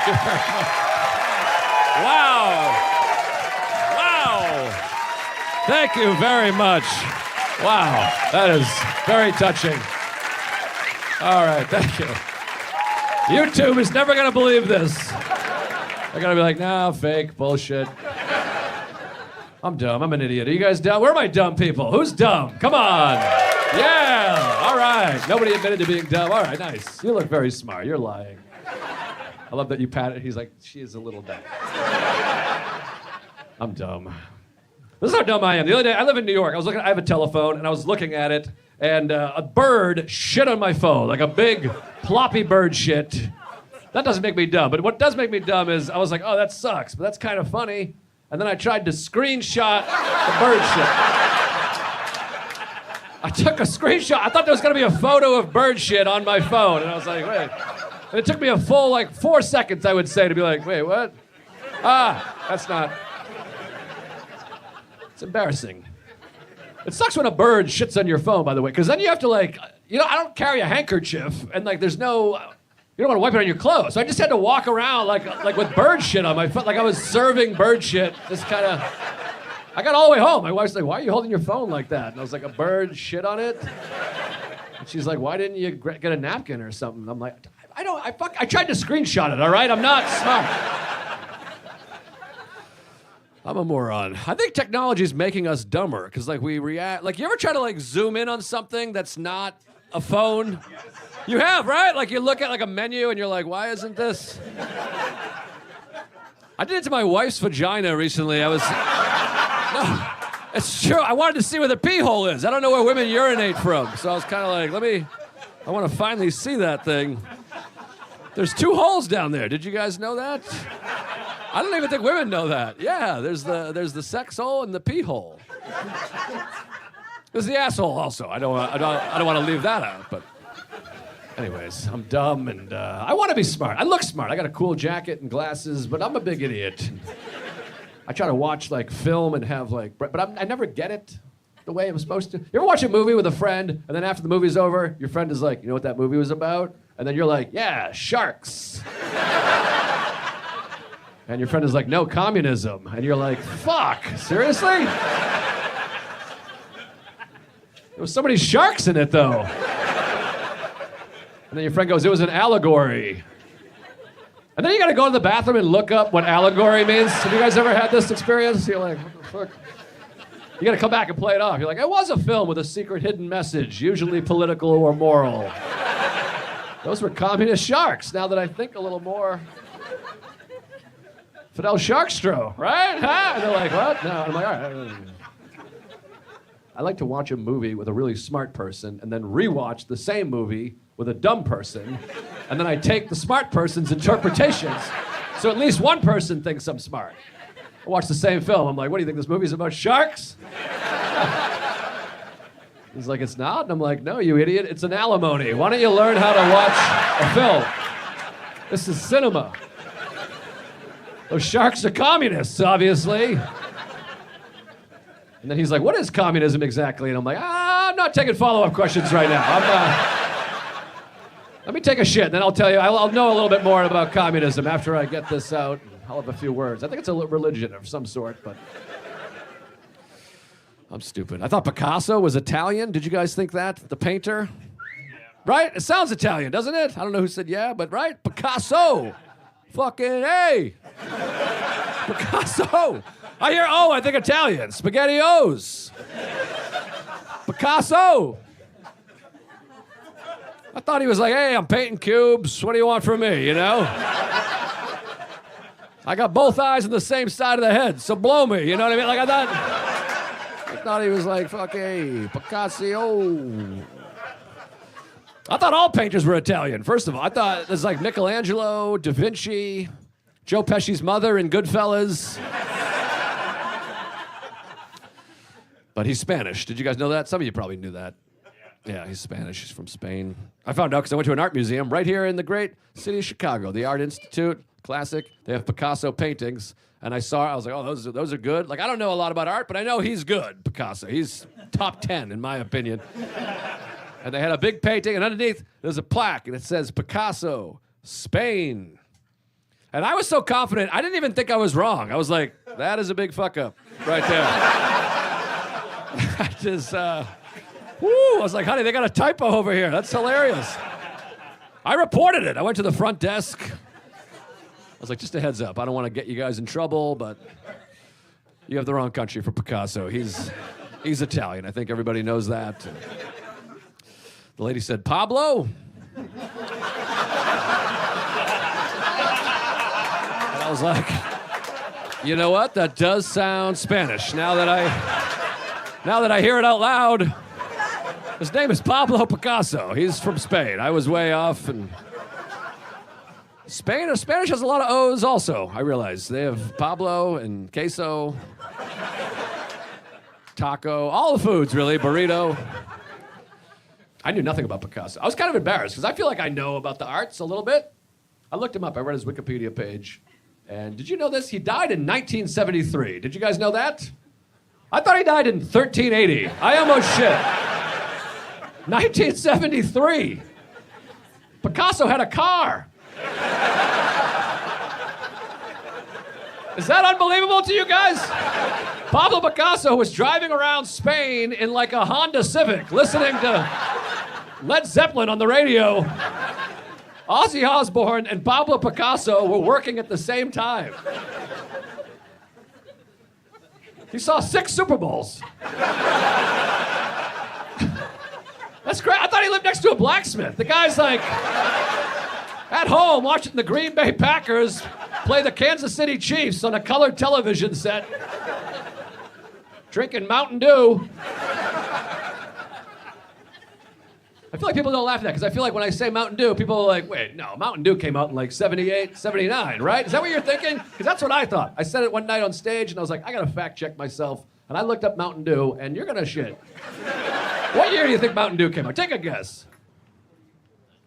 you very much. Wow. Wow. Thank you very much. Wow. That is very touching. All right, thank you. YouTube is never going to believe this. They're going to be like, nah, fake, bullshit. I'm dumb. I'm an idiot. Are you guys dumb? Where are my dumb people? Who's dumb? Come on. Yeah. All right. Nobody admitted to being dumb. All right, nice. You look very smart. You're lying. I love that you pat it. He's like, she is a little dumb. I'm dumb. This is how dumb I am. The other day, I live in New York. I have a telephone, and I was looking at it, and a bird shit on my phone, like a big ploppy bird shit. That doesn't make me dumb. But what does make me dumb is I was like, oh, that sucks, but that's kind of funny. And then I tried to screenshot the bird shit. I took a screenshot. I thought there was going to be a photo of bird shit on my phone. And I was like, wait. And it took me a full, 4 seconds, I would say, to be like, wait, what? That's not. It's embarrassing. It sucks when a bird shits on your phone, by the way, because then you have to, I don't carry a handkerchief, and, there's no. You don't want to wipe it on your clothes. So I just had to walk around like with bird shit on my foot, like I was serving bird shit. Just kind of. I got all the way home. My wife's like, "Why are you holding your phone like that?" And I was like, "A bird shit on it." And she's like, "Why didn't you get a napkin or something?" And I'm like, I tried to screenshot it. All right, I'm not smart. I'm a moron. I think technology is making us dumber because we react. You ever try to zoom in on something that's not a phone? You have, right? You look at a menu and you're like, why isn't this? I did it to my wife's vagina recently. No, it's true. I wanted to see where the pee hole is. I don't know where women urinate from. So I was kind of like, I want to finally see that thing. There's 2 holes down there. Did you guys know that? I don't even think women know that. Yeah, there's the sex hole and the pee hole. There's the asshole also. I don't want to leave that out, but. Anyways, I'm dumb and I want to be smart. I look smart. I got a cool jacket and glasses, but I'm a big idiot. I try to watch film and have but I never get it the way I'm supposed to. You ever watch a movie with a friend and then after the movie's over, your friend is like, you know what that movie was about? And then you're like, yeah, sharks. And your friend is like, no, communism. And you're like, fuck, seriously? There was so many sharks in it though. And then your friend goes, it was an allegory. And then you gotta go to the bathroom and look up what allegory means. Have you guys ever had this experience? You're like, what the fuck? You gotta come back and play it off. You're like, it was a film with a secret hidden message, usually political or moral. Those were communist sharks, now that I think a little more. Fidel Sharkstro, right? Huh? And they're like, what? No, I'm like, all right. I like to watch a movie with a really smart person and then rewatch the same movie with a dumb person, and then I take the smart person's interpretations, so at least one person thinks I'm smart. I watch the same film. I'm like, what do you think, this movie's about sharks? He's like, it's not? And I'm like, no, you idiot, it's an alimony. Why don't you learn how to watch a film? This is cinema. Those sharks are communists, obviously. And then he's like, what is communism exactly? And I'm like, I'm not taking follow-up questions right now. Let me take a shit, and then I'll tell you. I'll know a little bit more about communism after I get this out. I'll have a few words. I think it's a religion of some sort, but I'm stupid. I thought Picasso was Italian. Did you guys think that? The painter? Yeah. Right? It sounds Italian, doesn't it? I don't know who said yeah, but right? Picasso. Fucking A. Picasso. I hear I think Italian. SpaghettiOs. Picasso. I thought he was like, hey, I'm painting cubes. What do you want from me, you know? I got both eyes on the same side of the head, so blow me, you know what I mean? I thought he was like, fuck, hey, Picasso. I thought all painters were Italian, first of all. I thought there's Michelangelo, Da Vinci, Joe Pesci's mother in Goodfellas. But he's Spanish. Did you guys know that? Some of you probably knew that. Yeah, he's Spanish. He's from Spain. I found out because I went to an art museum right here in the great city of Chicago, the Art Institute, classic. They have Picasso paintings. And I was like, oh, those are good. I don't know a lot about art, but I know he's good, Picasso. He's top 10, in my opinion. And they had a big painting, and underneath, there's a plaque, and it says, Picasso, Spain. And I was so confident, I didn't even think I was wrong. I was like, that is a big fuck up right there. I was like, honey, they got a typo over here. That's hilarious. I reported it. I went to the front desk. I was like, just a heads up. I don't want to get you guys in trouble, but you have the wrong country for Picasso. He's Italian. I think everybody knows that. And the lady said, Pablo? And I was like, you know what? That does sound Spanish. Now that I hear it out loud, his name is Pablo Picasso. He's from Spain. I was way off. And Spanish has a lot of O's also, I realize. They have Pablo and queso, taco, all the foods, really, burrito. I knew nothing about Picasso. I was kind of embarrassed because I feel like I know about the arts a little bit. I looked him up. I read his Wikipedia page. And did you know this? He died in 1973. Did you guys know that? I thought he died in 1380. I almost shit. 1973. Picasso had a car. Is that unbelievable to you guys? Pablo Picasso was driving around Spain in like a Honda Civic, listening to Led Zeppelin on the radio. Ozzy Osbourne and Pablo Picasso were working at the same time. He saw 6 Super Bowls. That's great. I thought he lived next to a blacksmith. The guy's like at home watching the Green Bay Packers play the Kansas City Chiefs on a colored television set, drinking Mountain Dew. I feel like people don't laugh at that because I feel like when I say Mountain Dew, people are like, wait, no, Mountain Dew came out in like 78, 79, right? Is that what you're thinking? Because that's what I thought. I said it one night on stage and I was like, I gotta fact check myself. And I looked up Mountain Dew and you're gonna shit. What year do you think Mountain Dew came out? Take a guess.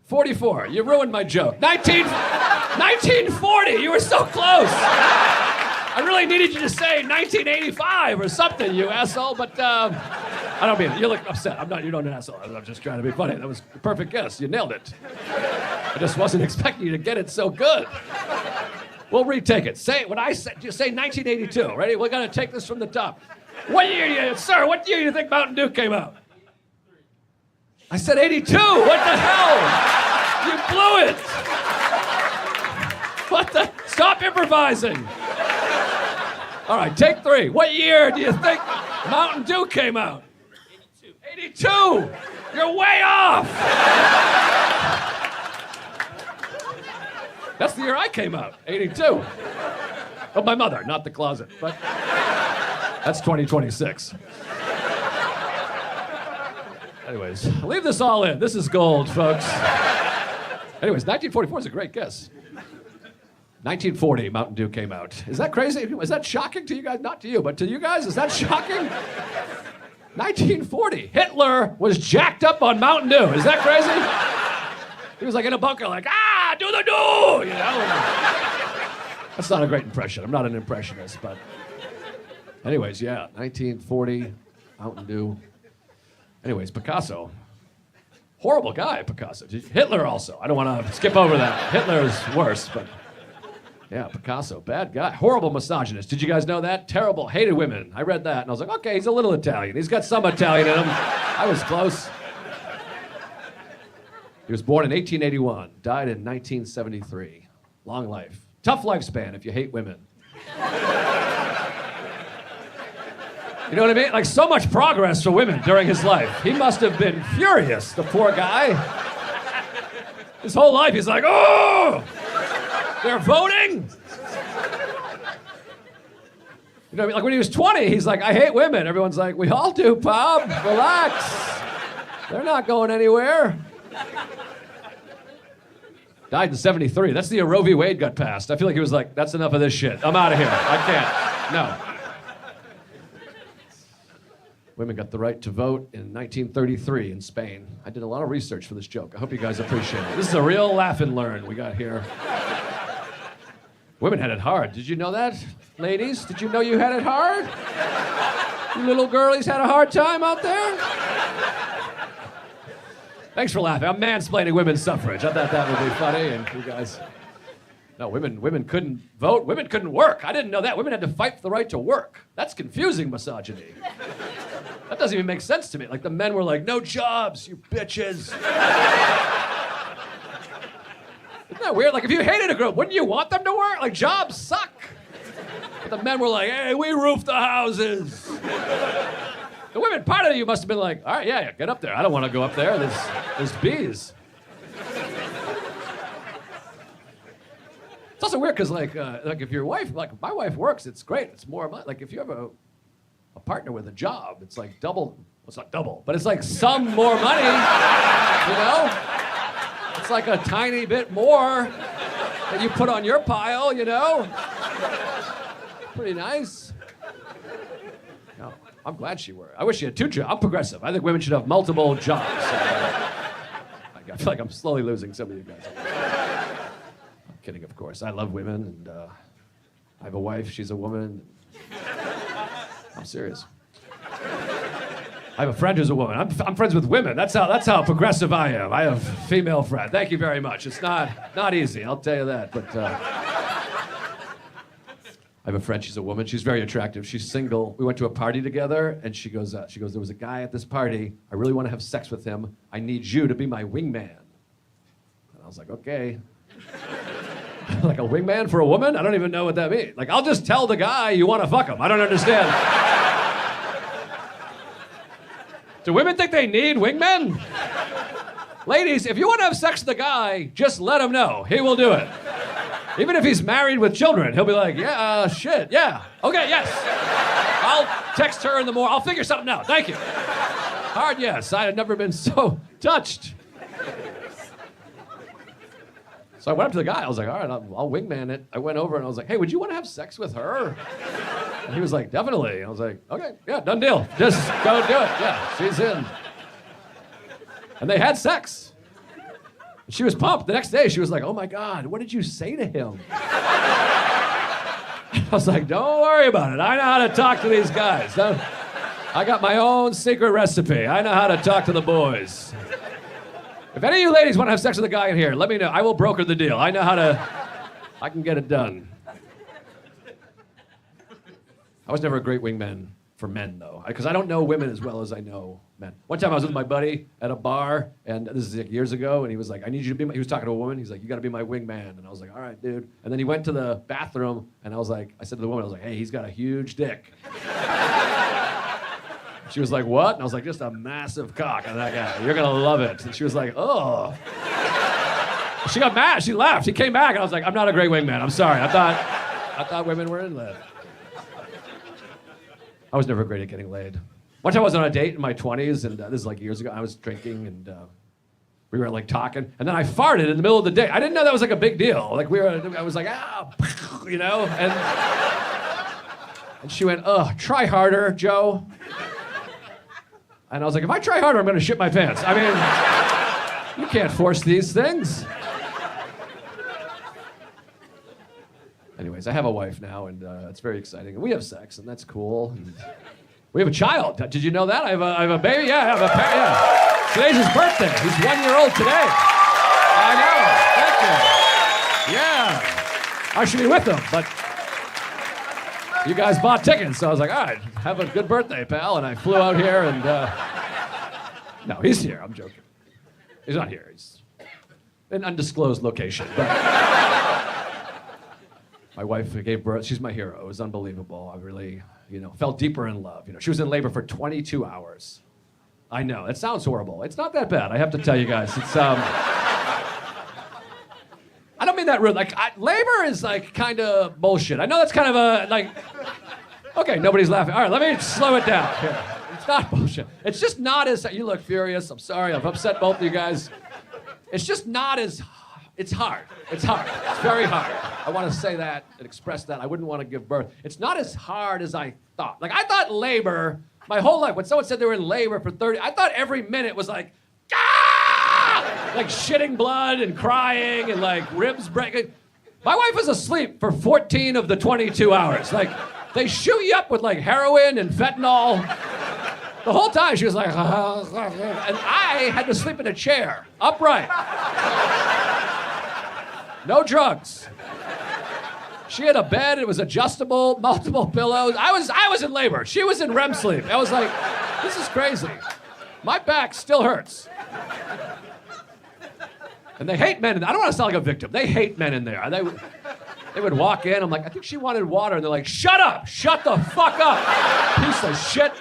44. You ruined my joke. 1940. You were so close. I really needed you to say 1985 or something, you asshole, but I don't mean it. You look upset. You're not an asshole. I'm just trying to be funny. That was a perfect guess. You nailed it. I just wasn't expecting you to get it so good. We'll retake it. When I say 1982. Ready? We're gonna take this from the top. What year do you think Mountain Dew came out? I said 82. What the hell? You blew it. What the? Stop improvising. All right, take 3. What year do you think Mountain Dew came out? 82. 82. You're way off. That's the year I came out. 82. Of my mother, not the closet. But that's 2026. Anyways, leave this all in. This is gold, folks. Anyways, 1944 is a great guess. 1940, Mountain Dew came out. Is that crazy? Is that shocking to you guys? Not to you, but to you guys, is that shocking? 1940, Hitler was jacked up on Mountain Dew. Is that crazy? He was like in a bunker, like, do the do, you know? That's not a great impression. I'm not an impressionist, but anyways, yeah, 1940, Mountain Dew. Anyways, Picasso. Horrible guy, Picasso. Hitler also. I don't want to skip over that. Hitler's worse, but yeah, Picasso, bad guy. Horrible misogynist. Did you guys know that? Terrible, hated women. I read that and I was like, okay, he's a little Italian. He's got some Italian in him. I was close. He was born in 1881, died in 1973. Long life. Tough lifespan if you hate women. You know what I mean? Like, so much progress for women during his life. He must have been furious, the poor guy. His whole life, he's like, oh, they're voting? You know, like when he was 20, he's like, I hate women. Everyone's like, we all do, Pop. Relax. They're not going anywhere. Died in 73. That's the year Roe v. Wade got passed. I feel like he was like, that's enough of this shit. I'm out of here. I can't. No. Women got the right to vote in 1933 in Spain. I did a lot of research for this joke. I hope you guys appreciate it. This is a real laugh and learn we got here. Women had it hard. Did you know that, ladies? Did you know you had it hard? You little girlies had a hard time out there? Thanks for laughing. I'm mansplaining women's suffrage. I thought that would be funny, and you guys No, women couldn't vote. Women couldn't work. I didn't know that. Women had to fight for the right to work. That's confusing misogyny. That doesn't even make sense to me. Like the men were like, no jobs, you bitches. Isn't that weird? Like if you hated a girl, wouldn't you want them to work? Like jobs suck. But the men were like, hey, we roof the houses. The women, part of you must have been like, all right, yeah, get up there. I don't want to go up there. There's bees. It's also weird because like if your wife, like my wife works, it's great. It's more money. Like if you have a partner with a job, it's like double. Well, it's not double, but it's like some more money. You know, it's like a tiny bit more that you put on your pile. You know, pretty nice. No, I'm glad she worked. I wish she had 2 jobs. I'm progressive. I think women should have multiple jobs. I feel like I'm slowly losing some of you guys. Kidding, of course. I love women, and I have a wife. She's a woman. I'm serious. I have a friend who's a woman. I'm friends with women. That's how progressive I am. I have a female friend. Thank you very much. It's not easy, I'll tell you that. But I have a friend. She's a woman. She's very attractive. She's single. We went to a party together, and she goes, there was a guy at this party. I really want to have sex with him. I need you to be my wingman. And I was like, okay. Like a wingman for a woman? I don't even know what that means. Like, I'll just tell the guy you want to fuck him. I don't understand. Do women think they need wingmen? Ladies, if you want to have sex with a guy, just let him know. He will do it. Even if he's married with children, he'll be like, yeah, shit, yeah. Okay, yes. I'll text her in the morning. I'll figure something out. Thank you. Hard yes. I had never been so touched. So I went up to the guy. I was like, all right, I'll wingman it. I went over and I was like, hey, would you want to have sex with her? And he was like, definitely. And I was like, okay, yeah, done deal. Just go do it. Yeah, she's in. And they had sex. She was pumped. The next day, she was like, oh my God, what did you say to him? I was like, don't worry about it. I know how to talk to these guys. I got my own secret recipe. I know how to talk to the boys. If any of you ladies want to have sex with a guy in here, let me know. I will broker the deal. I know how to, I can get it done. I was never a great wingman for men, though, because I don't know women as well as I know men. One time I was with my buddy at a bar, and this is like years ago, and he was like, I need you to be my, he was talking to a woman, he's like, you gotta be my wingman. And I was like, all right, dude. And then he went to the bathroom, and I said to the woman, I was like, hey, he's got a huge dick. She was like, what? And I was like, just a massive cock on that guy. You're gonna love it. And she was like, oh. She got mad, she left. He came back, and I was like, I'm not a great wingman, I'm sorry. I thought women were in that. I was never great at getting laid. One time I was on a date in my 20s, and this is like years ago. I was drinking, and we were like talking, and then I farted in the middle of the day. I didn't know that was like a big deal. Like I was like, you know, and she went, try harder, Joe. And I was like, if I try harder, I'm gonna shit my pants. I mean, you can't force these things. Anyways, I have a wife now, and it's very exciting. And we have sex, and that's cool. And we have a child. Did you know that? I have a baby. Yeah, I have a yeah. Today's his birthday. He's 1 year old today. I know. Thank you. Yeah. I should be with him, but you guys bought tickets, so I was like, all right, have a good birthday, pal. And I flew out here, and no, he's here. I'm joking. He's not here. He's in an undisclosed location. But my wife gave birth. She's my hero. It was unbelievable. I really, fell deeper in love. She was in labor for 22 hours. I know. It sounds horrible. It's not that bad. I have to tell you guys. It's I don't mean that rude. Like, labor is like kind of bullshit. I know that's kind of a like. Okay, nobody's laughing. All right, let me slow it down. Here. It's not bullshit. It's just not as. You look furious. I'm sorry. I've upset both of you guys. It's just not as. It's hard. It's hard. It's very hard. I want to say that and express that. I wouldn't want to give birth. It's not as hard as I thought. Like, I thought labor, my whole life, when someone said they were in labor for 30, I thought every minute was like, ah! Like shitting blood and crying and like ribs breaking. My wife was asleep for 14 of the 22 hours. Like, they shoot you up with like heroin and fentanyl. The whole time she was like, and I had to sleep in a chair, upright. No drugs. She had a bed. It was adjustable, multiple pillows. I was in labor. She was in REM sleep. I was like, this is crazy. My back still hurts. And they hate men. I don't want to sound like a victim. They hate men in there. They would walk in. I'm like, I think she wanted water. And they're like, shut up. Shut the fuck up. Piece of shit.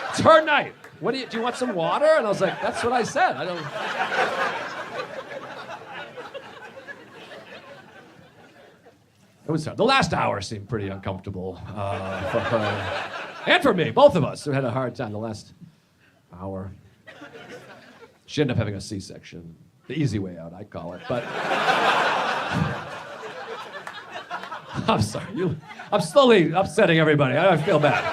It's her night. Do you want some water? And I was like, that's what I said. I don't. It was the last hour seemed pretty uncomfortable for her and for me. Both of us who had a hard time the last hour. She ended up having a C-section. The easy way out, I call it. But I'm sorry. I'm slowly upsetting everybody. I feel bad.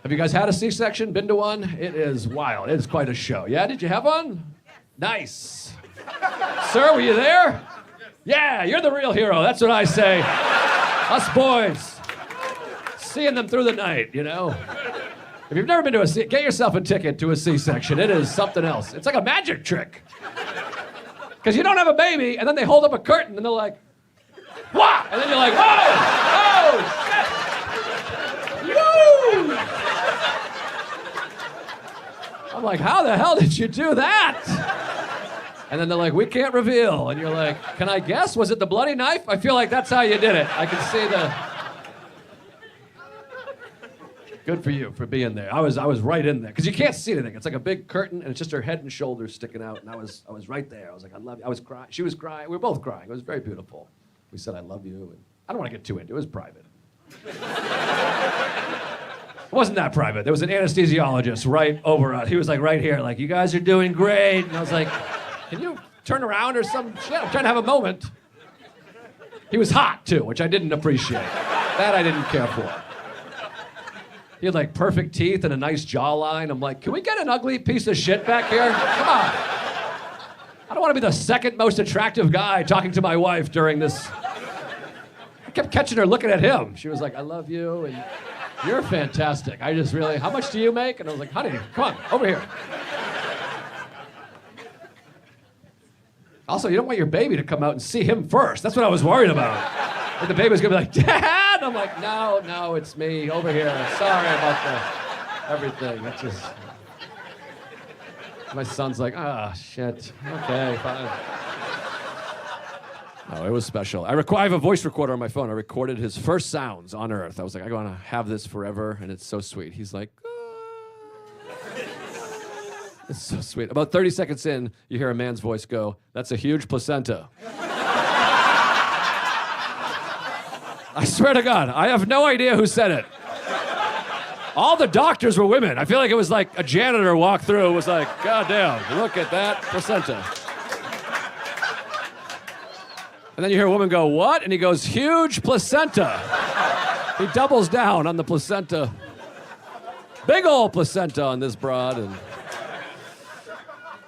Have you guys had a C-section? Been to one? It is wild. It is quite a show. Yeah, did you have one? Nice. Sir, were you there? Yeah, you're the real hero. That's what I say. Us boys. Seeing them through the night, you know. If you've never been to a C, get yourself a ticket to a C-section. It is something else. It's like a magic trick. Because you don't have a baby, and then they hold up a curtain, and they're like, "Wah!" And then you're like, "Whoa! Oh, shit! Woo!" I'm like, how the hell did you do that? And then they're like, we can't reveal. And you're like, can I guess? Was it the bloody knife? I feel like that's how you did it. I can see the... Good for you for being there. I was right in there. Because you can't see anything. It's like a big curtain, and it's just her head and shoulders sticking out. And I was right there. I was like, I love you. I was crying. She was crying. We were both crying. It was very beautiful. We said, I love you. And I don't want to get too into it. It was private. It wasn't that private. There was an anesthesiologist right over us. He was like right here, like, you guys are doing great. And I was like, can you turn around or some shit? I'm trying to have a moment. He was hot, too, which I didn't appreciate. That I didn't care for. He had, like, perfect teeth and a nice jawline. I'm like, can we get an ugly piece of shit back here? Come on. I don't want to be the second most attractive guy talking to my wife during this. I kept catching her looking at him. She was like, I love you, and you're fantastic. I just really, how much do you make? And I was like, honey, come on, over here. Also, you don't want your baby to come out and see him first. That's what I was worried about. Like the baby's gonna be like, Dad! I'm like, no, it's me, over here. Sorry about everything. It's just... My son's like, shit. Okay, fine. Oh, it was special. I have a voice recorder on my phone. I recorded his first sounds on Earth. I was like, I want to have this forever, and it's so sweet. He's like, It's so sweet. About 30 seconds in, you hear a man's voice go, that's a huge placenta. I swear to God, I have no idea who said it. All the doctors were women. I feel like it was like a janitor walked through and was like, God damn, look at that placenta. And then you hear a woman go, what? And he goes, huge placenta. He doubles down on the placenta. Big old placenta on this broad. And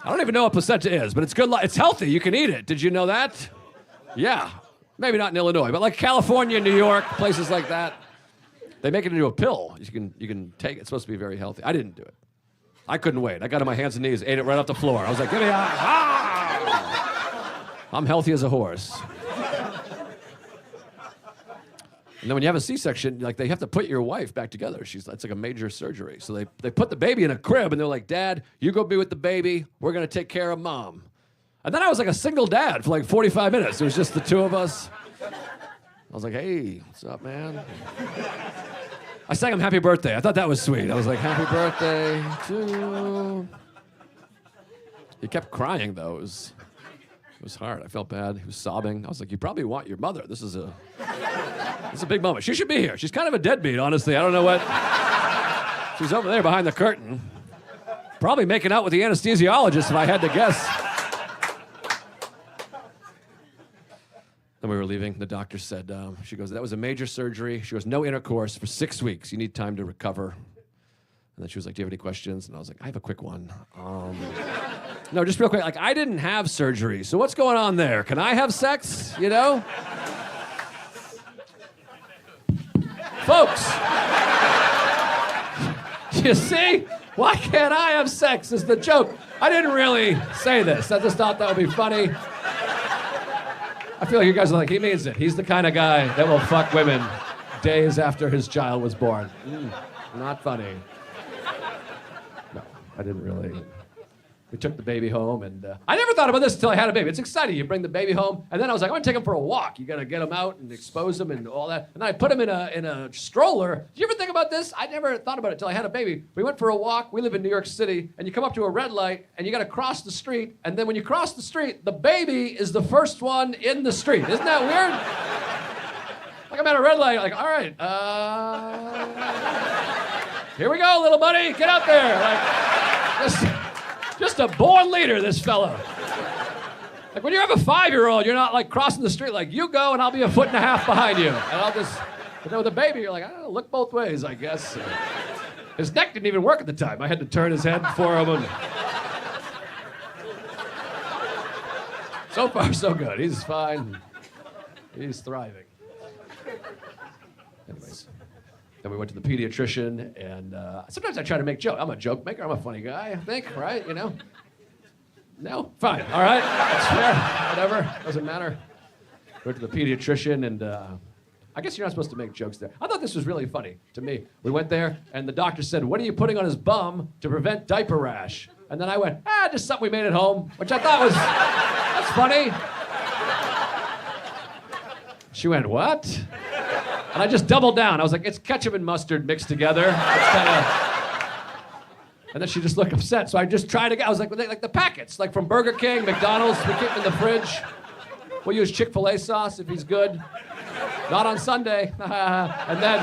I don't even know what placenta is, but it's good. It's healthy. You can eat it. Did you know that? Yeah. Maybe not in Illinois, but like California, New York, places like that. They make it into a pill. You can take it. It's supposed to be very healthy. I didn't do it. I couldn't wait. I got on my hands and knees, ate it right off the floor. I was like, give me a... I'm healthy as a horse. And then when you have a C-section, like they have to put your wife back together. It's like a major surgery. So they put the baby in a crib and they're like, Dad, you go be with the baby. We're going to take care of Mom. And then I was like a single dad for like 45 minutes. It was just the two of us. I was like, hey, what's up, man? I sang him happy birthday. I thought that was sweet. I was like, happy birthday to you. He kept crying, though. It was hard. I felt bad. He was sobbing. I was like, you probably want your mother. This is a big moment. She should be here. She's kind of a deadbeat, honestly. I don't know what. She's over there behind the curtain. Probably making out with the anesthesiologist, if I had to guess. Then we were leaving. The doctor said, she goes, that was a major surgery. She goes, no intercourse for 6 weeks. You need time to recover. And then she was like, do you have any questions? And I was like, I have a quick one. No, just real quick. Like, I didn't have surgery. So what's going on there? Can I have sex? You know? Folks. You see? Why can't I have sex is the joke. I didn't really say this. I just thought that would be funny. I feel like you guys are like, he means it. He's the kind of guy that will fuck women days after his child was born. Not funny. No, I didn't really. We took the baby home, and I never thought about this until I had a baby. It's exciting. You bring the baby home, and then I was like, I want to take him for a walk. You got to get him out and expose him and all that. And then I put him in a stroller. Did you ever think about this? I never thought about it until I had a baby. We went for a walk. We live in New York City, and you come up to a red light, and you got to cross the street. And then when you cross the street, the baby is the first one in the street. Isn't that weird? Like I'm at a red light, like, all right, here we go, little buddy, get out there. Like, just a born leader, this fella. Like when you have a 5-year-old, you're not like crossing the street like, you go and I'll be a 1.5 foot behind you. And I'll just, but then with a baby, you're like, I don't know, look both ways, I guess. His neck didn't even work at the time. I had to turn his head for him. And... So far, so good. He's fine. He's thriving. Anyways. Then we went to the pediatrician, and sometimes I try to make jokes. I'm a joke maker. I'm a funny guy, I think, right? You know? No? Fine. All right. That's fair. Whatever. Doesn't matter. Went to the pediatrician, and I guess you're not supposed to make jokes there. I thought this was really funny to me. We went there, and the doctor said, what are you putting on his bum to prevent diaper rash? And then I went, just something we made at home, which I thought was, that's funny. She went, what? And I just doubled down. I was like, it's ketchup and mustard mixed together. It's kind of... And then she just looked upset. So I just tried again. I was like the packets, like from Burger King, McDonald's, we keep them in the fridge. We'll use Chick-fil-A sauce if he's good. Not on Sunday. And then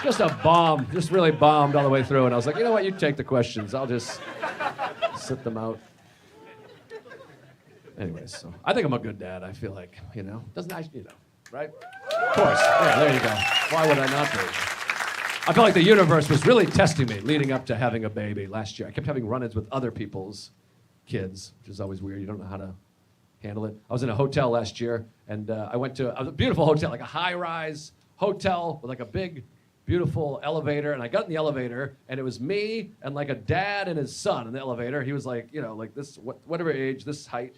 just a bomb. Just really bombed all the way through. And I was like, you know what? You take the questions. I'll just sit them out. Anyways, so I think I'm a good dad. I feel like, doesn't actually, right? Of course. Yeah, there you go. Why would I not be? I felt like the universe was really testing me leading up to having a baby last year. I kept having run-ins with other people's kids, which is always weird. You don't know how to handle it. I was in a hotel last year, and I went to a beautiful hotel, like a high-rise hotel with like a big, beautiful elevator. And I got in the elevator, and it was me and like a dad and his son in the elevator. He was like, like this, whatever age, this height.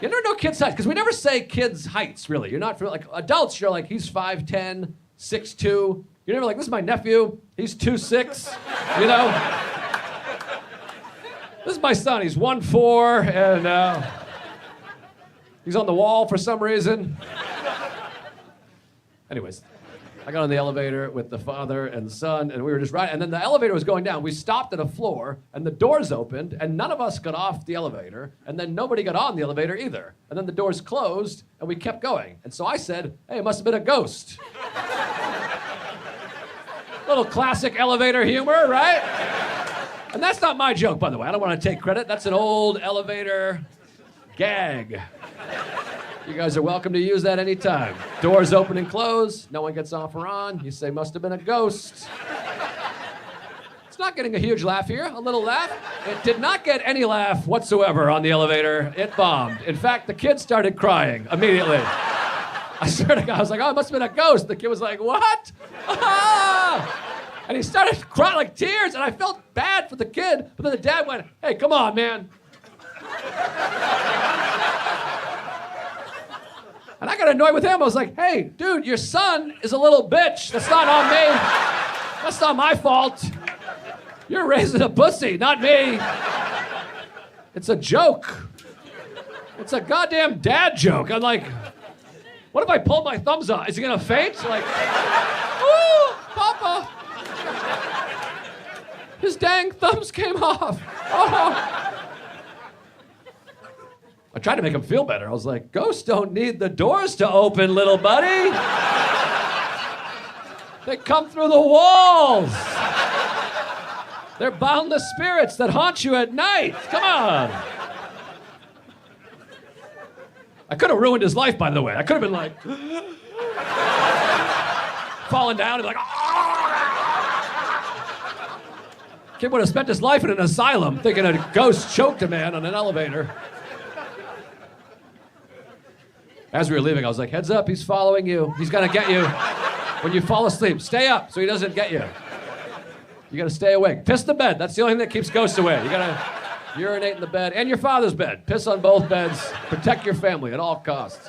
You never know kids' heights, because we never say kids' heights, really. You're not, like, adults, you're like, he's 5'10", 6'2". You're never like, this is my nephew, he's 2'6", This is my son, he's 1'4", and he's on the wall for some reason. Anyways, I got on the elevator with the father and son, and we were just riding. And then the elevator was going down. We stopped at a floor, and the doors opened, and none of us got off the elevator, and then nobody got on the elevator either. And then the doors closed, and we kept going. And so I said, hey, it must have been a ghost. Little classic elevator humor, right? And that's not my joke, by the way. I don't want to take credit. That's an old elevator gag. You guys are welcome to use that anytime. Doors open and close, no one gets off or on. You say, must have been a ghost. It's not getting a huge laugh here, a little laugh. It did not get any laugh whatsoever on the elevator. It bombed. In fact, the kid started crying immediately. I swear to God, I was like, oh, it must have been a ghost. The kid was like, what? Ah! And he started crying like tears, and I felt bad for the kid, but then the dad went, hey, come on, man. And I got annoyed with him. I was like, hey, dude, your son is a little bitch. That's not on me. That's not my fault. You're raising a pussy, not me. It's a joke. It's a goddamn dad joke. I'm like, what if I pull my thumbs out? Is he gonna faint? Like, ooh, Papa. His dang thumbs came off. Oh. I tried to make him feel better. I was like, ghosts don't need the doors to open, little buddy. They come through the walls. They're boundless spirits that haunt you at night. Come on. I could have ruined his life, by the way. I could have been like, falling down and like, kid would have spent his life in an asylum thinking a ghost choked a man on an elevator. As we were leaving, I was like, heads up, he's following you. He's gonna get you. When you fall asleep, stay up so he doesn't get you. You gotta stay awake. Piss the bed, that's the only thing that keeps ghosts away. You gotta Urinate in the bed and your father's bed. Piss on both beds. Protect your family at all costs.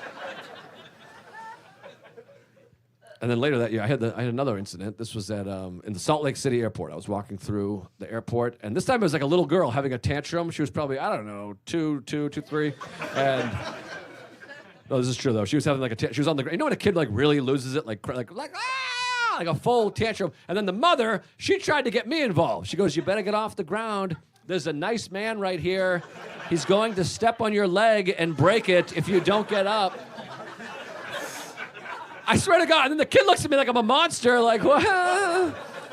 And then later that year, I had another incident. This was at in the Salt Lake City airport. I was walking through the airport, and this time it was like a little girl having a tantrum. She was probably, I don't know, two, 3. And no, this is true though. She was having like she was on the ground. You know when a kid like really loses it, like a full tantrum. And then the mother, she tried to get me involved. She goes, "You better get off the ground. There's a nice man right here. He's going to step on your leg and break it if you don't get up." I swear to God. And then the kid looks at me like I'm a monster, like, what?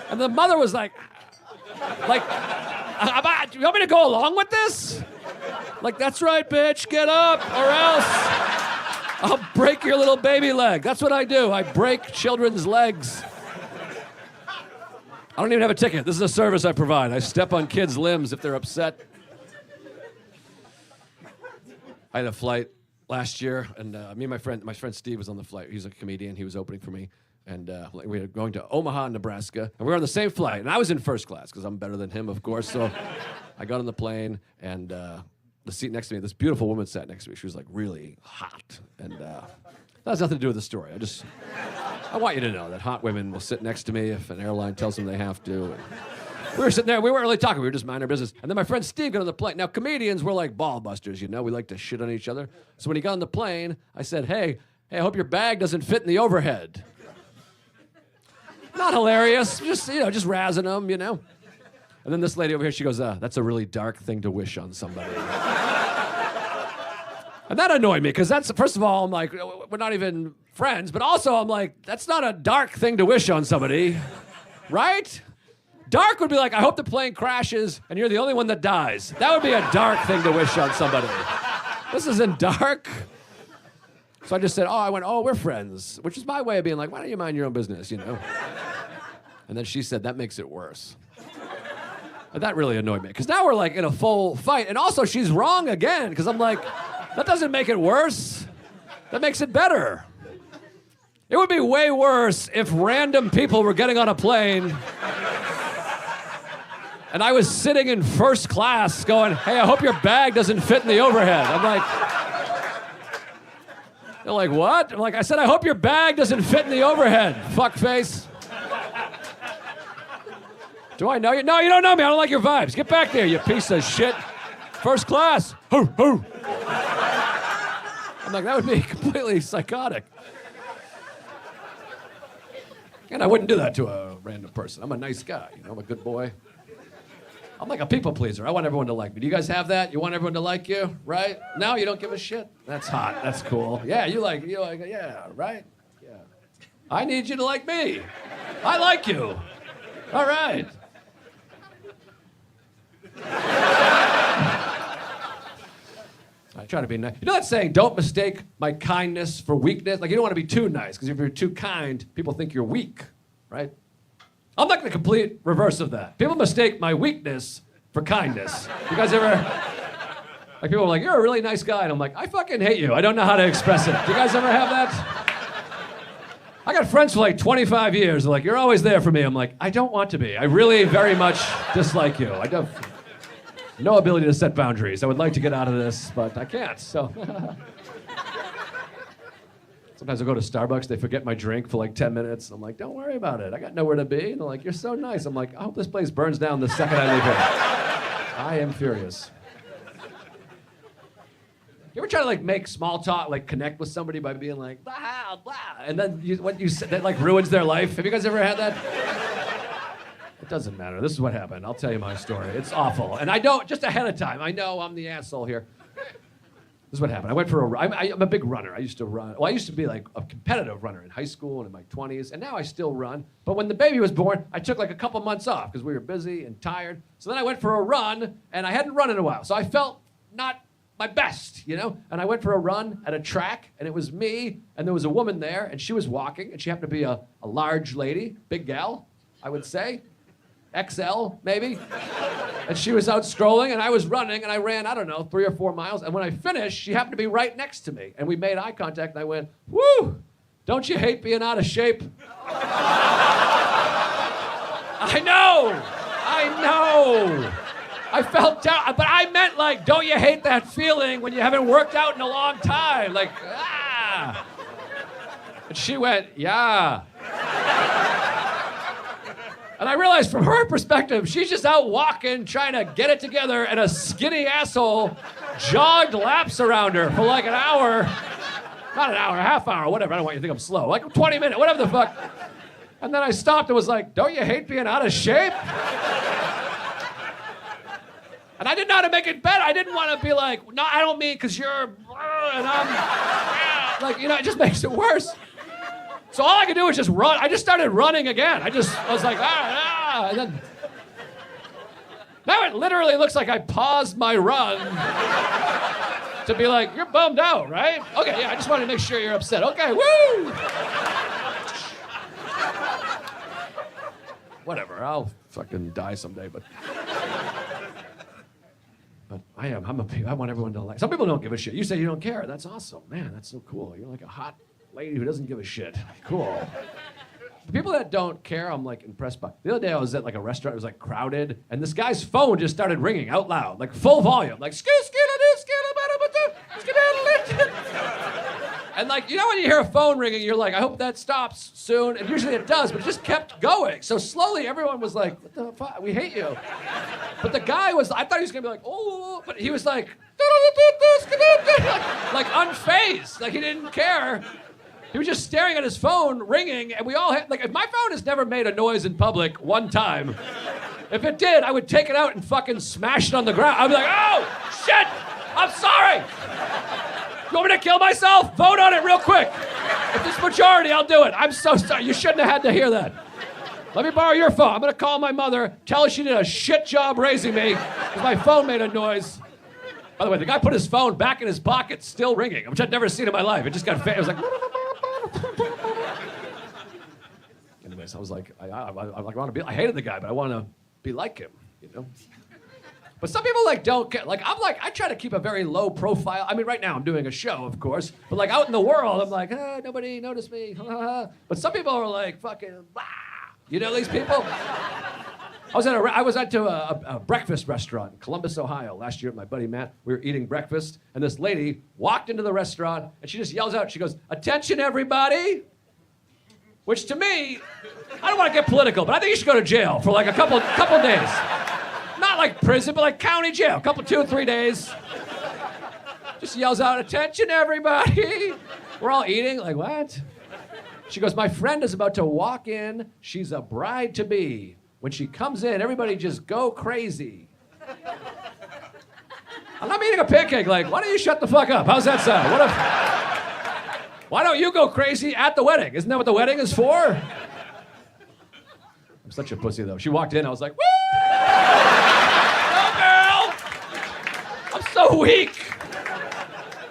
And the mother was like, "Do you want me to go along with this?" Like, "That's right, bitch, get up, or else I'll break your little baby leg." That's what I do. I break children's legs. I don't even have a ticket. This is a service I provide. I step on kids' limbs if they're upset. I had a flight last year, and me and my friend Steve was on the flight. He's a comedian. He was opening for me, and we were going to Omaha, Nebraska, and we were on the same flight. And I was in first class because I'm better than him, of course. So I got on the plane, and the seat next to me, this beautiful woman sat next to me. She was like really hot, and that has nothing to do with the story. I want you to know that hot women will sit next to me if an airline tells them they have to. And we were sitting there, we weren't really talking, we were just minding our business. And then my friend Steve got on the plane. Now, comedians, we're like ball busters, you know? We like to shit on each other. So when he got on the plane, I said, hey, I hope your bag doesn't fit in the overhead. Not hilarious, just razzing him, you know? And then this lady over here, she goes, that's a really dark thing to wish on somebody. And that annoyed me, because that's, first of all, I'm like, we're not even friends, but also I'm like, that's not a dark thing to wish on somebody, right? Dark would be like, I hope the plane crashes and you're the only one that dies. That would be a dark thing to wish on somebody. This isn't dark. So I just said, we're friends, which is my way of being like, why don't you mind your own business, you know? And then she said, that makes it worse. And that really annoyed me, because now we're like in a full fight. And also she's wrong again, because I'm like, that doesn't make it worse. That makes it better. It would be way worse if random people were getting on a plane and I was sitting in first class going, hey, I hope your bag doesn't fit in the overhead. I'm like, they're like, what? I'm like, I said, I hope your bag doesn't fit in the overhead, fuckface. Do I know you? No, you don't know me. I don't like your vibes. Get back there, you piece of shit. First class. Hoo, hoo. I'm like, that would be completely psychotic. And I wouldn't do that to a random person. I'm a nice guy, you know, I'm a good boy. I'm like a people pleaser. I want everyone to like me. Do you guys have that? You want everyone to like you, right? No, you don't give a shit? That's hot. That's cool. Yeah, you like, yeah, right? Yeah. I need you to like me. I like you. All right. I try to be nice. You know that saying, don't mistake my kindness for weakness? Like, you don't want to be too nice, because if you're too kind, people think you're weak, right? I'm like the complete reverse of that. People mistake my weakness for kindness. You guys ever, like, people are like, you're a really nice guy, and I'm like, I fucking hate you. I don't know how to express it. Do you guys ever have that? I got friends for like 25 years. They're like, you're always there for me. I'm like, I don't want to be. I really very much dislike you. I don't. No ability to set boundaries. I would like to get out of this, but I can't, so. Sometimes I go to Starbucks, they forget my drink for like 10 minutes. I'm like, don't worry about it. I got nowhere to be. And they're like, you're so nice. I'm like, I hope this place burns down the second I leave here. I am furious. You ever try to like make small talk, like connect with somebody by being like, blah, blah, and then what you said, that like ruins their life? Have you guys ever had that? It doesn't matter. This is what happened. I'll tell you my story. It's awful. And I don't, just ahead of time, I know I'm the asshole here. This is what happened. I went for I'm a big runner. I used to run. Well, I used to be like a competitive runner in high school and in my 20s, and now I still run. But when the baby was born, I took like a couple months off because we were busy and tired. So then I went for a run, and I hadn't run in a while. So I felt not my best, you know? And I went for a run at a track, and it was me, and there was a woman there, and she was walking, and she happened to be a large lady, big gal, I would say. XL, maybe. And she was out strolling, and I was running, and I ran, I don't know, 3 or 4 miles. And when I finished, she happened to be right next to me. And we made eye contact, and I went, woo, don't you hate being out of shape? I know. I felt down, but I meant like, don't you hate that feeling when you haven't worked out in a long time? Like, ah. And she went, yeah. And I realized from her perspective, she's just out walking, trying to get it together, and a skinny asshole jogged laps around her for like an hour. Not an hour, a half hour, whatever. I don't want you to think I'm slow. Like 20 minutes, whatever the fuck. And then I stopped and was like, don't you hate being out of shape? And I didn't know how to make it better. I didn't want to be like, no, I don't mean because you're, and I'm, like, you know, it just makes it worse. So all I could do was just run. I just started running again. I was like, and then. Now it literally looks like I paused my run to be like, you're bummed out, right? Okay, yeah, I just wanted to make sure you're upset. Okay, woo! Whatever, I'll fucking die someday, but I want everyone to like. Some people don't give a shit. You say you don't care. That's awesome. Man, that's so cool. You're like a hot lady who doesn't give a shit. Cool. The people that don't care, I'm like impressed by. The other day I was at like a restaurant, it was like crowded, and this guy's phone just started ringing out loud, like full volume, like and like, you know when you hear a phone ringing, you're like, I hope that stops soon, and usually it does, but it just kept going. So slowly everyone was like, what the fuck, we hate you. But the guy was, I thought he was gonna be like, oh, but he was like unfazed, like he didn't care. He was just staring at his phone, ringing, and we all had, like, if my phone has never made a noise in public one time, if it did, I would take it out and fucking smash it on the ground. I'd be like, oh, shit, I'm sorry. You want me to kill myself? Vote on it real quick. If it's majority, I'll do it. I'm so sorry. You shouldn't have had to hear that. Let me borrow your phone. I'm gonna call my mother, tell her she did a shit job raising me, because my phone made a noise. By the way, the guy put his phone back in his pocket, still ringing, which I'd never seen in my life. It just got, it was like, anyways, I was like, I want to be, I hated the guy, but I want to be like him, you know? But some people like don't care. Like, I'm like, I try to keep a very low profile. I mean, right now I'm doing a show, of course, but like out in the world, I'm like, nobody noticed me. But some people are like, fucking, blah. You know these people? I was at a breakfast restaurant in Columbus, Ohio last year with my buddy Matt. We were eating breakfast, and this lady walked into the restaurant, and she just yells out, she goes, attention everybody! Which to me, I don't want to get political, but I think you should go to jail for like a couple days. Not like prison, but like county jail, 2 or 3 days. Just yells out, attention everybody! We're all eating, like what? She goes, my friend is about to walk in, she's a bride-to-be. When she comes in, everybody just go crazy. And I'm eating a pancake like, why don't you shut the fuck up? How's that sound? Why don't you go crazy at the wedding? Isn't that what the wedding is for? I'm such a pussy though. She walked in, I was like, woo! Go girl! I'm so weak.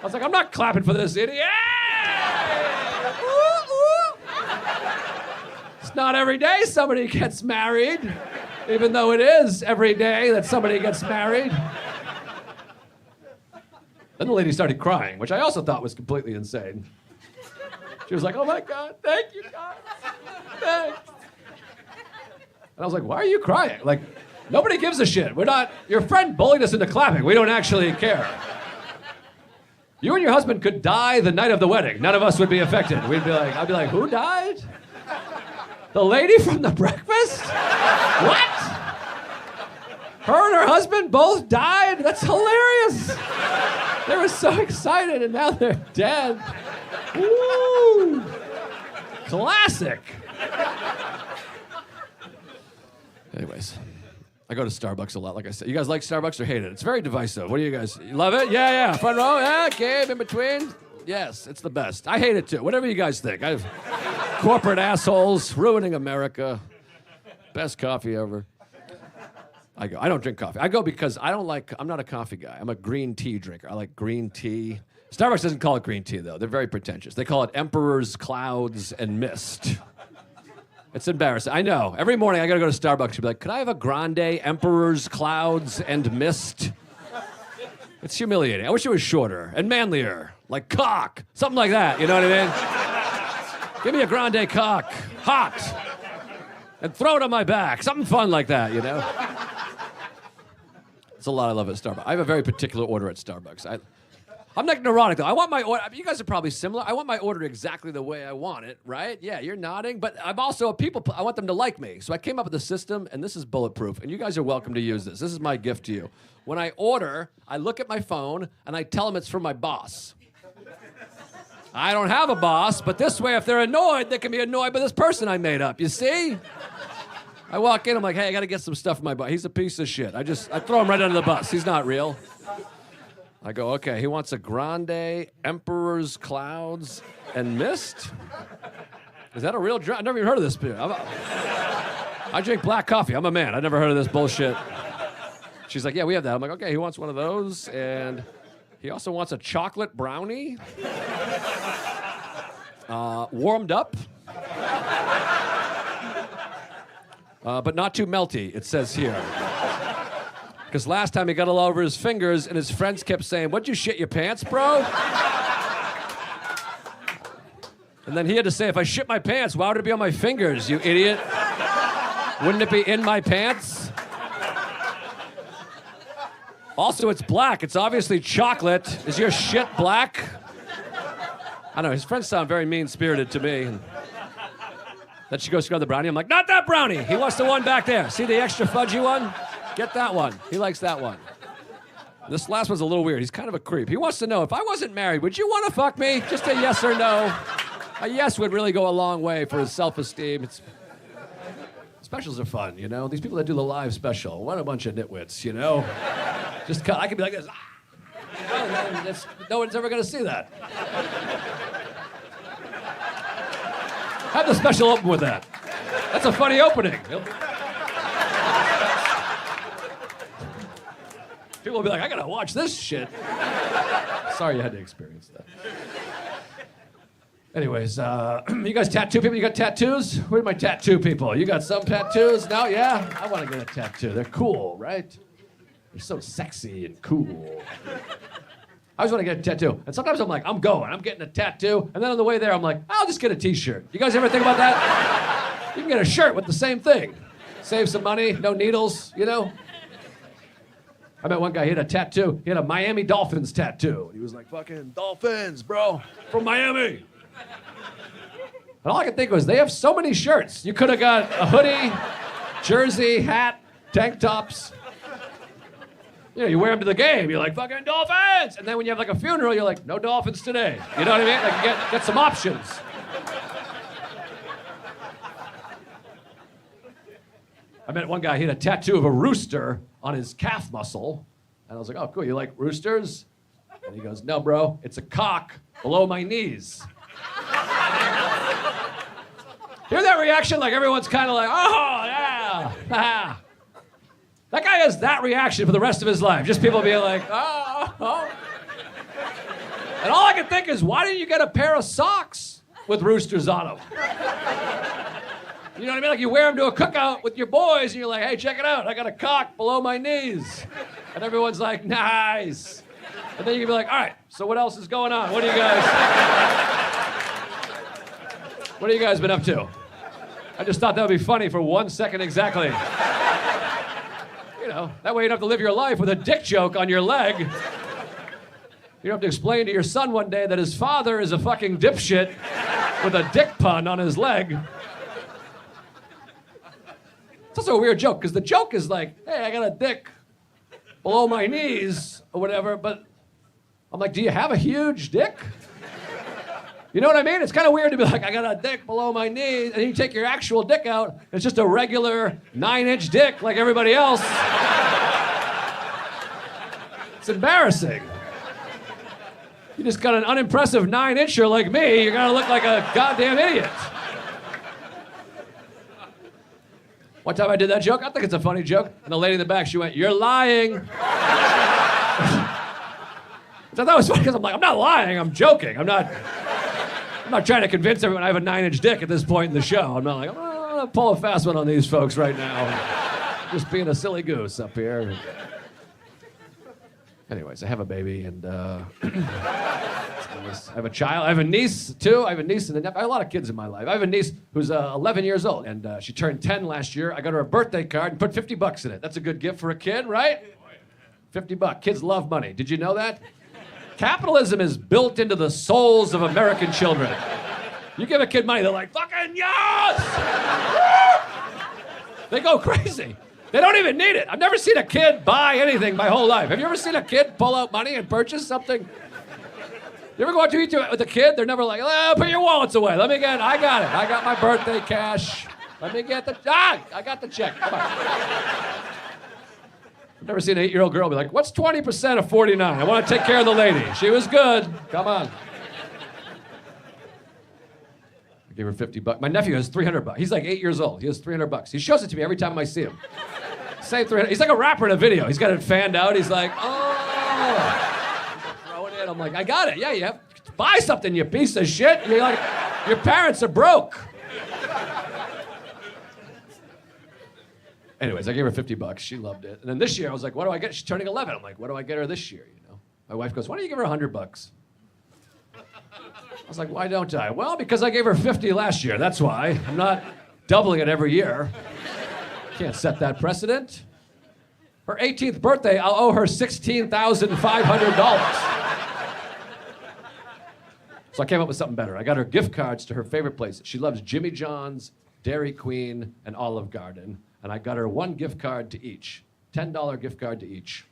I was like, I'm not clapping for this idiot. It's not every day somebody gets married, even though it is every day that somebody gets married. Then the lady started crying, which I also thought was completely insane. She was like, oh my God, thank you, God. Thanks. And I was like, why are you crying? Like, nobody gives a shit. Your friend bullied us into clapping. We don't actually care. You and your husband could die the night of the wedding. None of us would be affected. I'd be like, who died? The lady from the breakfast? What? Her and her husband both died? That's hilarious. They were so excited and now they're dead. Woo! Classic. Anyways, I go to Starbucks a lot, like I said. You guys like Starbucks or hate it? It's very divisive. What do you guys, you love it? Yeah. Front row, yeah, game in between. Yes, it's the best. I hate it too. Whatever you guys think. Corporate assholes ruining America. Best coffee ever. I don't drink coffee. I go because I'm not a coffee guy. I'm a green tea drinker. I like green tea. Starbucks doesn't call it green tea, though. They're very pretentious. They call it Emperor's Clouds and Mist. It's embarrassing. I know. Every morning I gotta go to Starbucks and be like, could I have a grande Emperor's Clouds and Mist? It's humiliating. I wish it was shorter and manlier. Like cock. Something like that. You know what I mean? Give me a grande cock. Hot. And throw it on my back. Something fun like that, you know? a lot I love at Starbucks. I have a very particular order at Starbucks. I'm not neurotic, though. I want my order. You guys are probably similar. I want my order exactly the way I want it, right? Yeah, you're nodding. But I'm also I want them to like me. So I came up with a system, and this is bulletproof. And you guys are welcome to use this. This is my gift to you. When I order, I look at my phone, and I tell them it's from my boss. I don't have a boss, but this way, if they're annoyed, they can be annoyed by this person I made up. You see? I walk in, I'm like, hey, I got to get some stuff from my boss. He's a piece of shit. I throw him right under the bus. He's not real. I go, okay, he wants a grande, Emperor's Clouds, and Mist? Is that a real drink? I've never even heard of this beer. I drink black coffee. I'm a man. I've never heard of this bullshit. She's like, yeah, we have that. I'm like, okay, he wants one of those, and he also wants a chocolate brownie, warmed up, but not too melty, it says here. Because last time he got all over his fingers, and his friends kept saying, what'd you shit your pants, bro? And then he had to say, if I shit my pants, why would it be on my fingers, you idiot? Wouldn't it be in my pants? Also, it's black. It's obviously chocolate. Is your shit black? I don't know. His friends sound very mean-spirited to me. And then she goes to grab the brownie. I'm like, not that brownie. He wants the one back there. See the extra fudgy one? Get that one. He likes that one. This last one's a little weird. He's kind of a creep. He wants to know, if I wasn't married, would you want to fuck me? Just a yes or no. A yes would really go a long way for his self-esteem. Specials are fun, you know? These people that do the live special, what a bunch of nitwits, you know? I could be like this. No one's ever going to see that. Have the special open with that. That's a funny opening. People will be like, I gotta watch this shit. Sorry you had to experience that. Anyways, you guys tattoo people? You got tattoos? Where are my tattoo people? You got some tattoos? No? Yeah? I want to get a tattoo. They're cool, right? They're so sexy and cool. I always want to get a tattoo. And sometimes I'm like, I'm getting a tattoo. And then on the way there, I'm like, I'll just get a t-shirt. You guys ever think about that? You can get a shirt with the same thing. Save some money, no needles, you know? I met one guy, he had a tattoo. He had a Miami Dolphins tattoo. He was like, fucking Dolphins, bro, from Miami. And all I could think was, they have so many shirts. You could have got a hoodie, jersey, hat, tank tops. You know, you wear them to the game. You're like, fucking Dolphins! And then when you have like a funeral, you're like, no Dolphins today. You know what I mean? Like, you get some options. I met one guy, he had a tattoo of a rooster on his calf muscle. And I was like, oh, cool, you like roosters? And he goes, no, bro, it's a cock below my knees. Hear that reaction? Like everyone's kind of like, oh, yeah. That guy has that reaction for the rest of his life. Just people being like, oh. And all I can think is, why didn't you get a pair of socks with roosters on them? You know what I mean? Like you wear them to a cookout with your boys, and you're like, hey, check it out. I got a cock below my knees. And everyone's like, nice. And then you can be like, all right, so what else is going on? What have you guys been up to? I just thought that would be funny for 1 second exactly. You know, that way you don't have to live your life with a dick joke on your leg. You don't have to explain to your son one day that his father is a fucking dipshit with a dick pun on his leg. It's also a weird joke, because the joke is like, hey, I got a dick below my knees or whatever, but I'm like, do you have a huge dick? You know what I mean? It's kind of weird to be like, I got a dick below my knees, and you take your actual dick out, and it's just a regular 9-inch dick like everybody else. It's embarrassing. You just got an unimpressive 9-incher like me, you're gonna look like a goddamn idiot. One time I did that joke, I think it's a funny joke, and the lady in the back, she went, you're lying. So that was funny, because I'm like, I'm not lying, I'm joking. I'm not trying to convince everyone I have a 9-inch dick at this point in the show. I'm not like, I'm gonna pull a fast one on these folks right now. Just being a silly goose up here. Anyways, I have a baby, and I have a child. I have a niece, too. I have a niece and a nephew. I have a lot of kids in my life. I have a niece who's 11 years old, and she turned 10 last year. I got her a birthday card and put $50 in it. That's a good gift for a kid, right? $50. Kids love money. Did you know that? Capitalism is built into the souls of American children. You give a kid money, they're like, fucking yes! They go crazy. They don't even need it. I've never seen a kid buy anything my whole life. Have you ever seen a kid pull out money and purchase something? You ever go out to eat with a kid? They're never like, oh, put your wallets away. I got it. I got my birthday cash. Let me get I got the check. Come on. I've never seen an 8-year-old girl be like, what's 20% of 49? I want to take care of the lady. She was good. Come on. I gave her $50. My nephew has $300. He's like 8 years old. He has $300. He shows it to me every time I see him. Same 300. He's like a rapper in a video. He's got it fanned out. He's like, oh. Throw it in. I'm like, I got it. Yeah, you have to buy something, you piece of shit. You're like, your parents are broke. Anyways, I gave her $50. She loved it. And then this year, I was like, what do I get? She's turning 11. I'm like, what do I get her this year? You know? My wife goes, why don't you give her $100? I was like, why don't I? Well, because I gave her 50 last year. That's why. I'm not doubling it every year. Can't set that precedent. Her 18th birthday, I'll owe her $16,500. So I came up with something better. I got her gift cards to her favorite places. She loves Jimmy John's, Dairy Queen, and Olive Garden. And I got her one gift card to each. $10 gift card to each.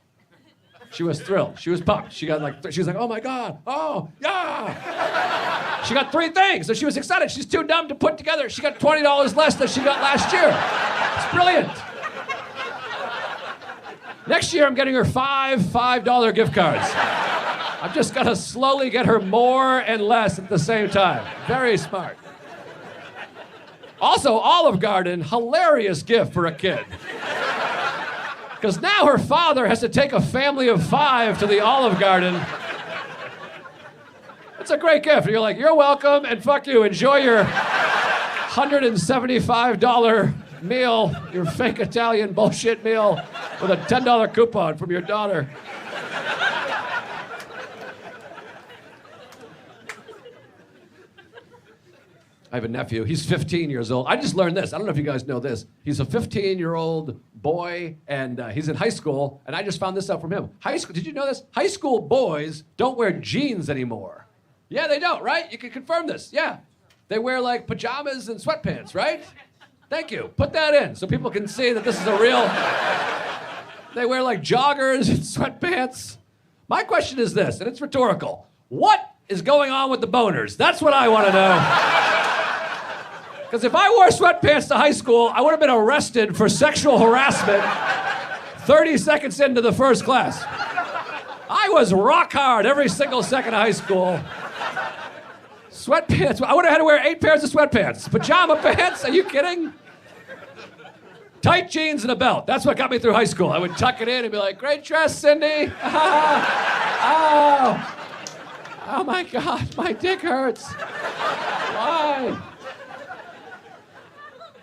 She was thrilled. She was pumped. She got like, she was like, oh my God, oh, yeah. She got 3 things, so she was excited. She's too dumb to put together. She got $20 less than she got last year. It's brilliant. Next year, I'm getting her $5 gift cards. I'm just gonna slowly get her more and less at the same time. Very smart. Also, Olive Garden, hilarious gift for a kid. Because now her father has to take a family of 5 to the Olive Garden. It's a great gift. You're like, you're welcome, and fuck you. Enjoy your $175 meal, your fake Italian bullshit meal, with a $10 coupon from your daughter. I have a nephew. He's 15 years old. I just learned this. I don't know if you guys know this. He's a 15-year-old boy, and he's in high school, and I just found this out from him. High school, did you know this? High school boys don't wear jeans anymore. Yeah, they don't, right? You can confirm this. Yeah. They wear, like, pajamas and sweatpants, right? Thank you. Put that in so people can see that this is a real... They wear, like, joggers and sweatpants. My question is this, and it's rhetorical. What is going on with the boners? That's what I want to know. Because if I wore sweatpants to high school, I would have been arrested for sexual harassment 30 seconds into the first class. I was rock hard every single second of high school. Sweatpants, I would have had to wear 8 pairs of sweatpants. Pajama pants, are you kidding? Tight jeans and a belt, that's what got me through high school. I would tuck it in and be like, great dress, Cindy. Oh my God, my dick hurts. Why?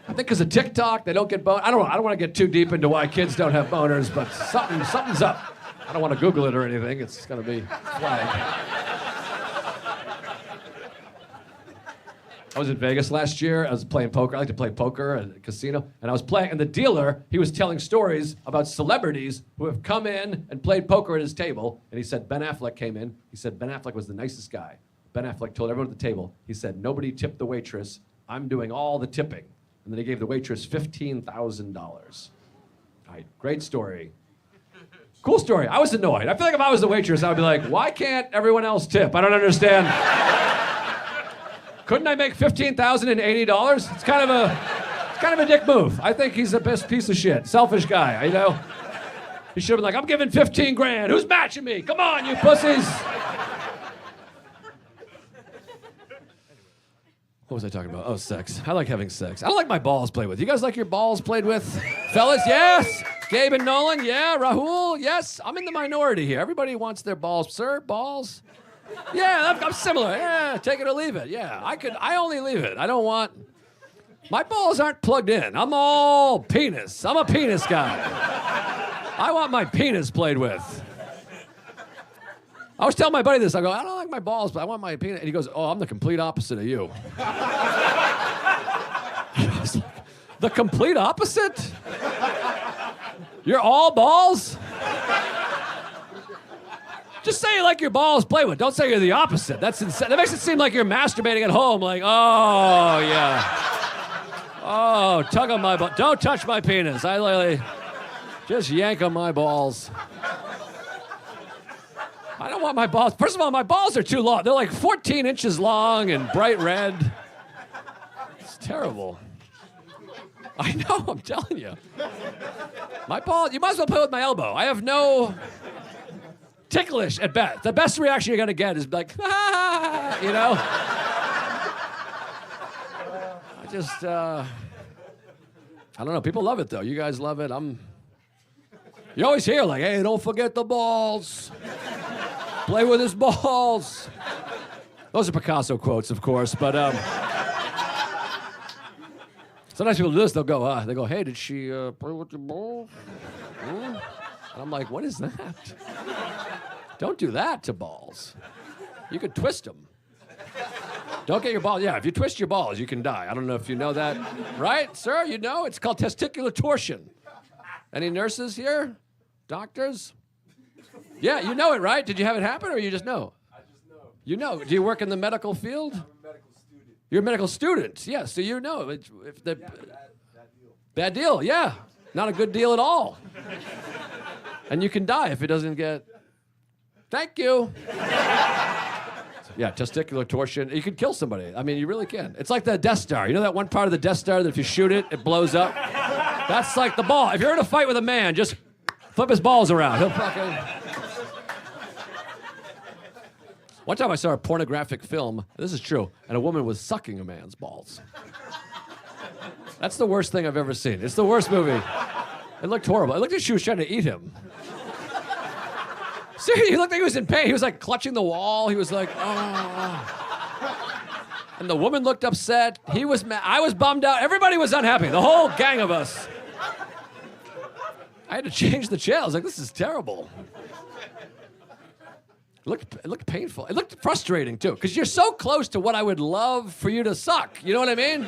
I think because of TikTok, they don't get boners. I don't want to get too deep into why kids don't have boners, but something's up. I don't want to Google it or anything. It's going to be flagged. I was in Vegas last year. I was playing poker. I like to play poker at a casino. And I was playing, and the dealer, he was telling stories about celebrities who have come in and played poker at his table. And he said Ben Affleck came in. He said Ben Affleck was the nicest guy. Ben Affleck told everyone at the table, he said, nobody tipped the waitress. I'm doing all the tipping. And then he gave the waitress $15,000. All right, great story. Cool story. I was annoyed. I feel like if I was the waitress, I would be like, why can't everyone else tip? I don't understand. Couldn't I make $15,080? It's kind of a dick move. I think he's the best piece of shit. Selfish guy, you know? He should have been like, I'm giving 15 grand. Who's matching me? Come on, you pussies. What was I talking about? Oh, sex. I like having sex. I don't like my balls played with. You guys like your balls played with? Fellas, yes. Gabe and Nolan, yeah. Rahul, yes. I'm in the minority here. Everybody wants their balls. Sir, balls? Yeah, I'm similar. Yeah, take it or leave it. Yeah, I only leave it. I don't want... My balls aren't plugged in. I'm all penis. I'm a penis guy. I want my penis played with. I was telling my buddy this. I go, I don't like my balls, but I want my penis. And he goes, oh, I'm the complete opposite of you. I was like, the complete opposite? You're all balls? Just say you like your balls played with. Don't say you're the opposite. That's insane. That makes it seem like you're masturbating at home. Like, oh, yeah. Oh, tug on my butt. Don't touch my penis. I literally just yank on my balls. I don't want my balls. First of all, my balls are too long. They're like 14 inches long and bright red. It's terrible. I know, I'm telling you. My ball, you might as well play with my elbow. I have no ticklish at best. The best reaction you're gonna get is like, ah, you know? I don't know. People love it though. You guys love it. You always hear like, hey, don't forget the balls. Play with his balls. Those are Picasso quotes, of course, but sometimes people do this, they go, hey, did she play with your balls? And I'm like, what is that? Don't do that to balls. You could twist them. Don't get your balls. Yeah, if you twist your balls, you can die. I don't know if you know that. Right, sir? You know? It's called testicular torsion. Any nurses here? Doctors? Yeah, you know it, right? Did you have it happen or you just know? I just know. You know. Do you work in the medical field? I'm a medical student. You're a medical student. Yeah, so you know. Bad deal. Bad deal, yeah. Not a good deal at all. And you can die if it doesn't get... Thank you. Yeah, testicular torsion. You could kill somebody. I mean, you really can. It's like the Death Star. You know that one part of the Death Star that if you shoot it, it blows up? That's like the ball. If you're in a fight with a man, just flip his balls around. He'll fucking... One time I saw a pornographic film, this is true, and a woman was sucking a man's balls. That's the worst thing I've ever seen. It's the worst movie. It looked horrible. It looked like she was trying to eat him. Seriously, he looked like he was in pain. He was like clutching the wall. He was like, oh. And the woman looked upset. He was mad. I was bummed out. Everybody was unhappy. The whole gang of us. I had to change the channel. I was like, this is terrible. It looked painful. It looked frustrating, too, because you're so close to what I would love for you to suck. You know what I mean?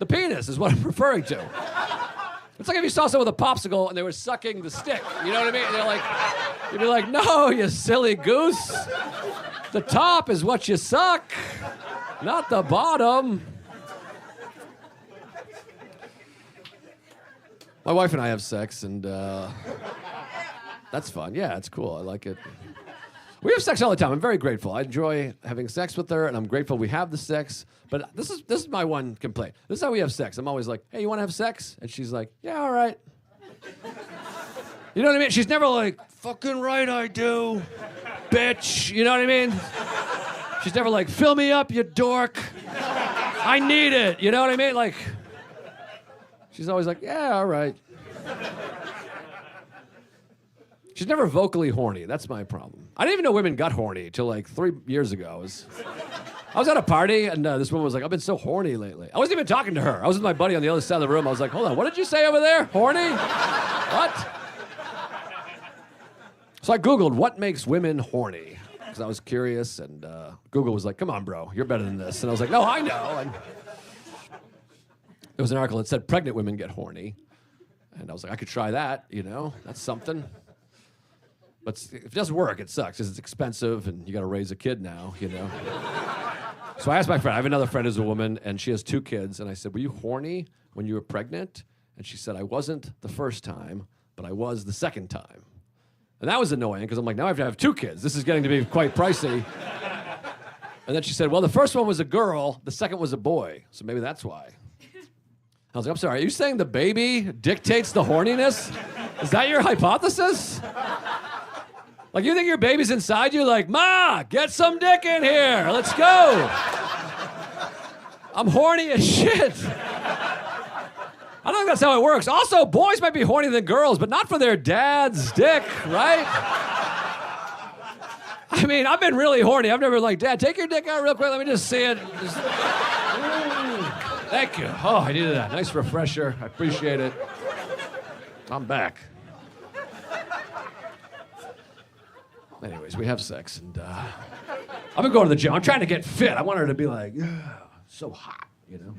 The penis is what I'm referring to. It's like if you saw someone with a popsicle and they were sucking the stick. You know what I mean? They're like, you'd be like, no, you silly goose. The top is what you suck, not the bottom. My wife and I have sex, and that's fun. Yeah, it's cool. I like it. We have sex all the time. I'm very grateful. I enjoy having sex with her, and I'm grateful we have the sex. But this is my one complaint. This is how we have sex. I'm always like, hey, you want to have sex? And she's like, yeah, all right. You know what I mean? She's never like, fucking right I do, bitch. You know what I mean? She's never like, fill me up, you dork. I need it. You know what I mean? Like, she's always like, yeah, all right. She's never vocally horny. That's my problem. I didn't even know women got horny till like 3 years ago. I was at a party, and this woman was like, I've been so horny lately. I wasn't even talking to her. I was with my buddy on the other side of the room. I was like, hold on, what did you say over there? Horny? What? So I Googled, what makes women horny? Because I was curious, and Google was like, come on, bro, you're better than this. And I was like, no, I know. And there was an article that said pregnant women get horny. And I was like, I could try that, you know? That's something. But if it doesn't work, it sucks, because it's expensive, and you got to raise a kid now, you know? So I asked my friend, I have another friend who's a woman, and she has 2 kids, and I said, were you horny when you were pregnant? And she said, I wasn't the first time, but I was the second time. And that was annoying, because I'm like, now I have to have 2 kids. This is getting to be quite pricey. And then she said, well, the first one was a girl, the second was a boy, so maybe that's why. I was like, I'm sorry, are you saying the baby dictates the horniness? Is that your hypothesis? Like, you think your baby's inside you? Like, Ma, get some dick in here. Let's go. I'm horny as shit. I don't think that's how it works. Also, boys might be hornier than girls, but not for their dad's dick, right? I mean, I've been really horny. I've never been like, Dad, take your dick out real quick. Let me just see it. Thank you. Oh, I needed that. Nice refresher. I appreciate it. I'm back. Anyways, we have sex, and I've been going to the gym. I'm trying to get fit. I want her to be like, so hot, you know?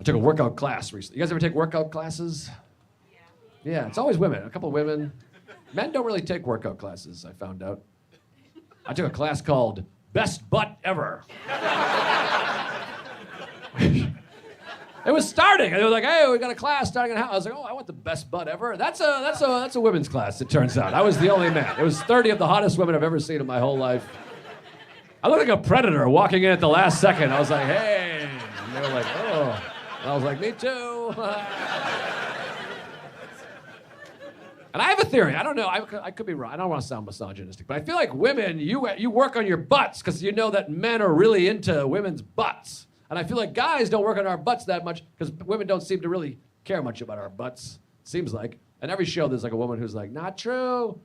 I took a workout class recently. You guys ever take workout classes? Yeah, it's always women. A couple of women. Men don't really take workout classes, I found out. I took a class called Best Butt Ever. It was starting, and they were like, "Hey, we got a class starting in house." I was like, "Oh, I want the best butt ever." That's a women's class. It turns out I was the only man. It was 30 of the hottest women I've ever seen in my whole life. I looked like a predator walking in at the last second. I was like, "Hey," and they were like, "Oh," and I was like, "Me too." And I have a theory. I don't know. I could be wrong. I don't want to sound misogynistic, but I feel like women, you work on your butts because you know that men are really into women's butts. And I feel like guys don't work on our butts that much because women don't seem to really care much about our butts, it seems like. And every show there's like a woman who's like, "Not true."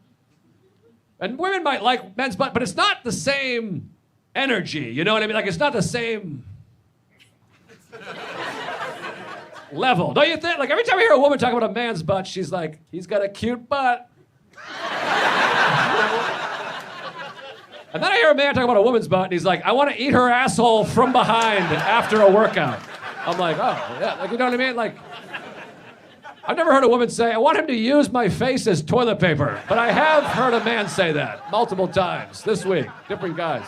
And women might like men's butt, but it's not the same energy, you know what I mean? Like it's not the same level. Don't you think? Like every time I hear a woman talk about a man's butt, she's like, "He's got a cute butt." And then I hear a man talk about a woman's butt, and he's like, "I want to eat her asshole from behind after a workout." I'm like, "Oh, yeah," like, you know what I mean? Like, I've never heard a woman say, "I want him to use my face as toilet paper," but I have heard a man say that multiple times this week, different guys.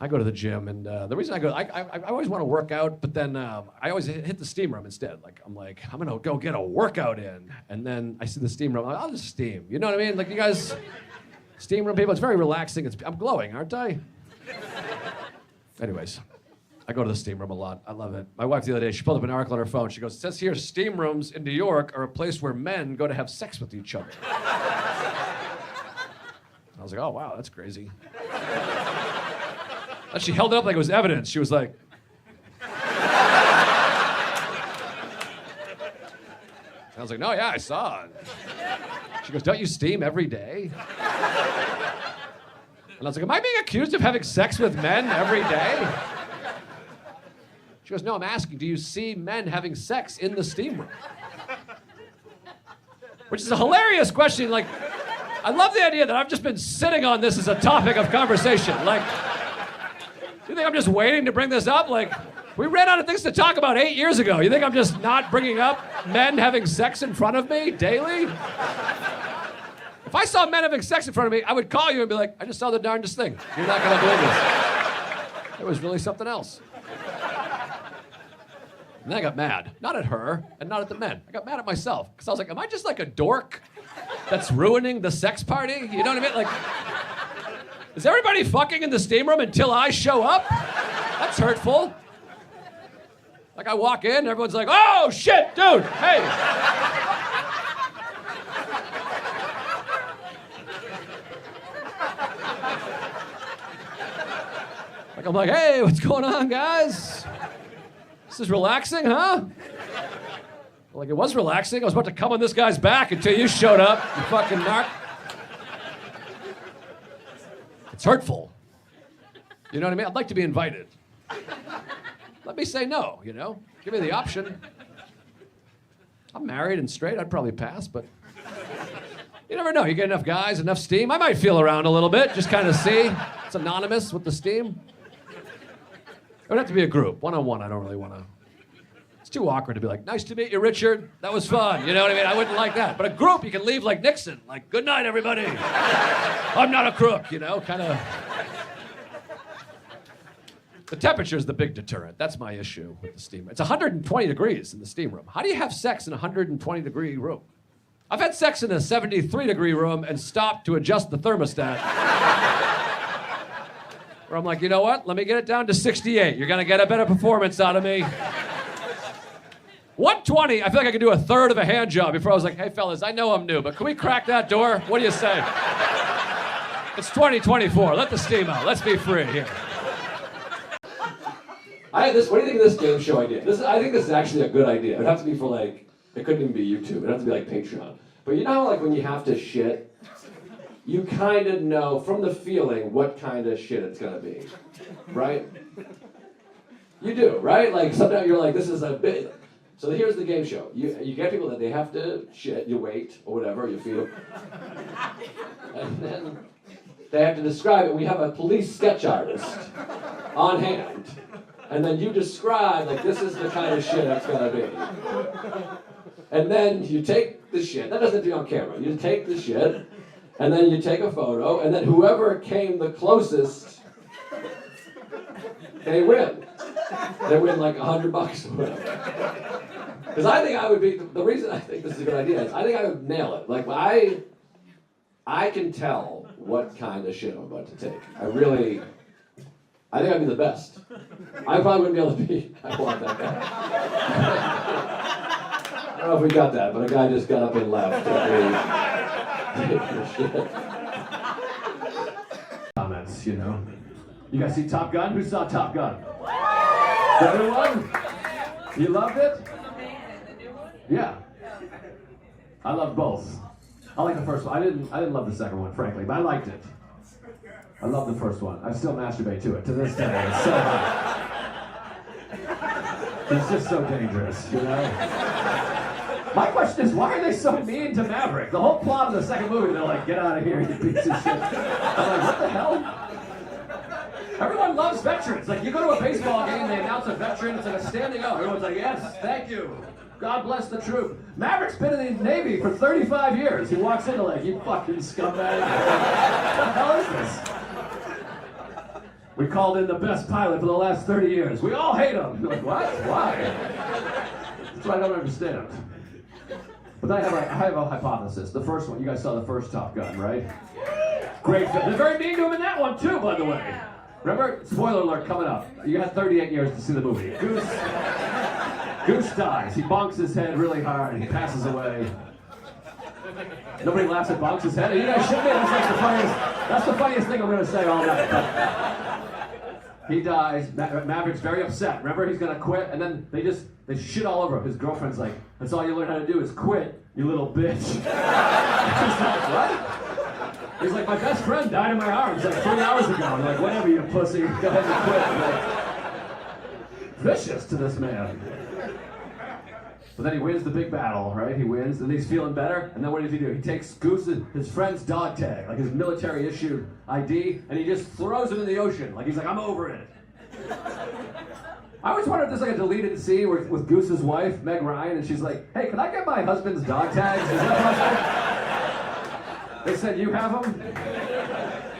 I go to the gym, and the reason I go, I always want to work out, but then I always hit the steam room instead. Like, I'm gonna go get a workout in, and then I see the steam room. I'm like, I'll just steam. You know what I mean? Like, you guys, steam room people, it's very relaxing. I'm glowing, aren't I? Anyways, I go to the steam room a lot. I love it. My wife the other day, she pulled up an article on her phone. She goes, "It says here, steam rooms in New York are a place where men go to have sex with each other." I was like, "Oh, wow, that's crazy." And she held it up like it was evidence. She was like, I was like, "No, yeah, I saw it." She goes, "Don't you steam every day?" And I was like, "Am I being accused of having sex with men every day?" She goes, "No, I'm asking, do you see men having sex in the steam room?" Which is a hilarious question. Like, I love the idea that I've just been sitting on this as a topic of conversation. Like, you think I'm just waiting to bring this up? Like, we ran out of things to talk about 8 years ago. You think I'm just not bringing up men having sex in front of me daily? If I saw men having sex in front of me, I would call you and be like, "I just saw the darndest thing. You're not gonna believe this. It was really something else." And then I got mad. Not at her, and not at the men. I got mad at myself. Because I was like, am I just like a dork that's ruining the sex party? You know what I mean? Like, is everybody fucking in the steam room until I show up? That's hurtful. Like, I walk in, everyone's like, "Oh, shit, dude, hey." Like, I'm like, "Hey, what's going on, guys? This is relaxing, huh?" Like, it was relaxing. I was about to come on this guy's back until you showed up, you fucking narc. It's hurtful. You know what I mean? I'd like to be invited. Let me say no, you know? Give me the option. I'm married and straight. I'd probably pass, but you never know. You get enough guys, enough steam. I might feel around a little bit, just kind of see. It's anonymous with the steam. It would have to be a group. One-on-one, I don't really want to. It's too awkward to be like, "Nice to meet you, Richard. That was fun." You know what I mean? I wouldn't like that. But a group, you can leave like Nixon. Like, "Good night, everybody. I'm not a crook," you know, kind of. The temperature is the big deterrent. That's my issue with the steam room. It's 120 degrees in the steam room. How do you have sex in a 120-degree room? I've had sex in a 73-degree room and stopped to adjust the thermostat. Where I'm like, "You know what? Let me get it down to 68. You're gonna get a better performance out of me." 120, I feel like I could do a third of a hand job before I was like, "Hey, fellas, I know I'm new, but can we crack that door? What do you say?" It's 2024. Let the steam out. Let's be free here. I had this. What do you think of this game show idea? I think this is actually a good idea. It'd have to be for like, it couldn't even be YouTube. It'd have to be like Patreon. But you know how like when you have to shit, you kind of know from the feeling what kind of shit it's gonna be, right? You do, right? Like sometimes you're like, this is a bit. So here's the game show. You get people that they have to shit, you wait, or whatever, you feed them. And then they have to describe it. We have a police sketch artist on hand. And then you describe, like, this is the kind of shit it's gonna be. And then you take the shit. That doesn't be on camera. You take the shit, and then you take a photo, and then whoever came the closest, they win. They win like $100 or whatever. Because I think I would be, the reason I think this is a good idea is I think I would nail it. Like, I can tell what kind of shit I'm about to take. I think I'd be the best. I probably wouldn't be able to be, I want that guy. I don't know if we got that, but a guy just got up and left. Comments, you know. You guys see Top Gun? Who saw Top Gun? Everyone? You loved it? Yeah. I loved both. I like the first one. I didn't love the second one, frankly, but I liked it. I love the first one. I still masturbate to it to this day. It's so hot. It's just so dangerous, you know? My question is, why are they so mean to Maverick? The whole plot of the second movie, they're like, get out of here, you piece of shit. I'm like, what the hell? Everyone loves veterans. Like, you go to a baseball game, they announce a veteran, it's like a standing up. Everyone's like, yes, thank you. God bless the troop. Maverick's been in the Navy for 35 years. He walks into like, you fucking scumbag. What the hell is this? We called in the best pilot for the last 30 years. We all hate him. You're like, what? Why? That's what I don't understand. But I have a hypothesis. The first one, you guys saw the first Top Gun, right? Great film. They're very mean to him in that one too, by the way. Remember? Spoiler alert coming up. You had 38 years to see the movie. Goose dies. He bonks his head really hard. He passes away. Nobody laughs at bonks his head. You guys should be. That's the funniest thing I'm going to say all night. He dies. Maverick's very upset. Remember, he's going to quit, and then they shit all over him. His girlfriend's like, that's all you learn how to do is quit, you little bitch. He's like, what? He's like, my best friend died in my arms like 3 hours ago. I'm like, whatever, you pussy. Go ahead and quit. Like, vicious to this man. But then he wins the big battle, right? He wins, and he's feeling better. And then what does he do? He takes Goose's, his friend's dog tag, like his military-issued ID, and he just throws him in the ocean. Like, he's like, I'm over it. I always wondered if there's like a deleted scene with Goose's wife, Meg Ryan, and she's like, hey, can I get my husband's dog tags? Is that possible? They said, you have them?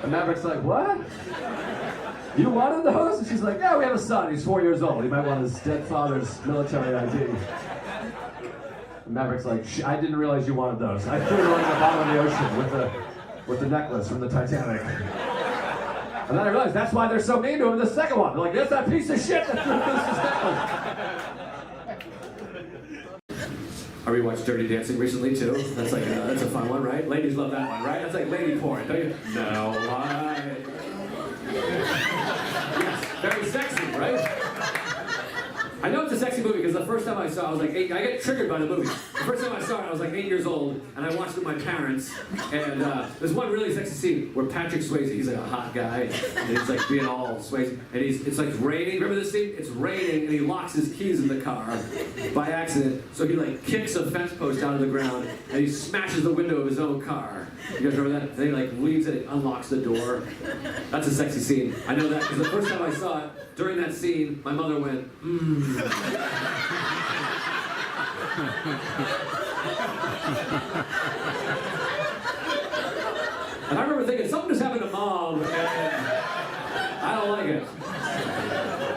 And Maverick's like, what? You wanted those? And she's like, yeah, we have a son. He's 4 years old. He might want his dead father's military ID. And Maverick's like, I didn't realize you wanted those. I threw them on the bottom of the ocean with the necklace from the Titanic. And then I realized that's why they're so mean to him in the second one. They're like, there's that piece of shit that threw this necklace. I rewatched Dirty Dancing recently too. That's like that's a fun one, right? Ladies love that one, right? That's like lady porn, don't you? No, why? Yes, very sexy, right? I know it's a sexy movie because the first time I saw it, I was like 8. I get triggered by the movie. The first time I saw it, I was like 8 years old, and I watched it with my parents. And there's one really sexy scene where Patrick Swayze, he's like a hot guy, and he's like being all Swayze, and it's like raining. Remember this scene? It's raining, and he locks his keys in the car by accident. So he like kicks a fence post out of the ground, and he smashes the window of his own car. You guys remember that? And he like leaves it, unlocks the door. That's a sexy scene. I know that because the first time I saw it, during that scene, my mother went, And I remember thinking, something just happened to Mom, and I don't like it.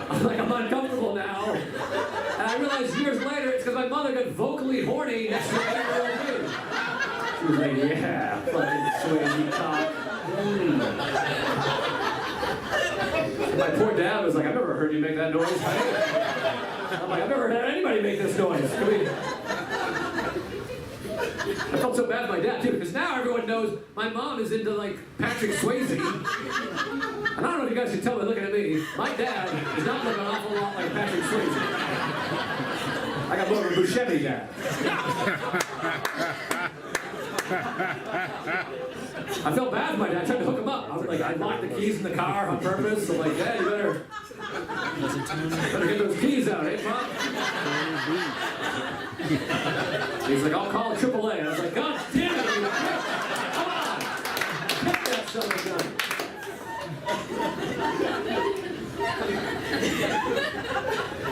I'm uncomfortable now. And I realized years later, it's because my mother got vocally horny next to me. She was like, yeah, fucking Swayze cock. My poor dad was like, I've never heard you make that noise, honey. I'm like, I've never heard anybody make this noise. I felt so bad for my dad, too, because now everyone knows my mom is into, like, Patrick Swayze. And I don't know if you guys can tell by looking at me, my dad does not look an awful lot like Patrick Swayze. I got more of a Buscemi dad. I felt bad for my dad. I tried to hook him up. I was like, I locked the keys in the car on purpose. I'm like, Dad, you better get those keys out, eh, Mom? He's like, I'll call AAA. I was like, God damn it! Come on! Get that son of a gun!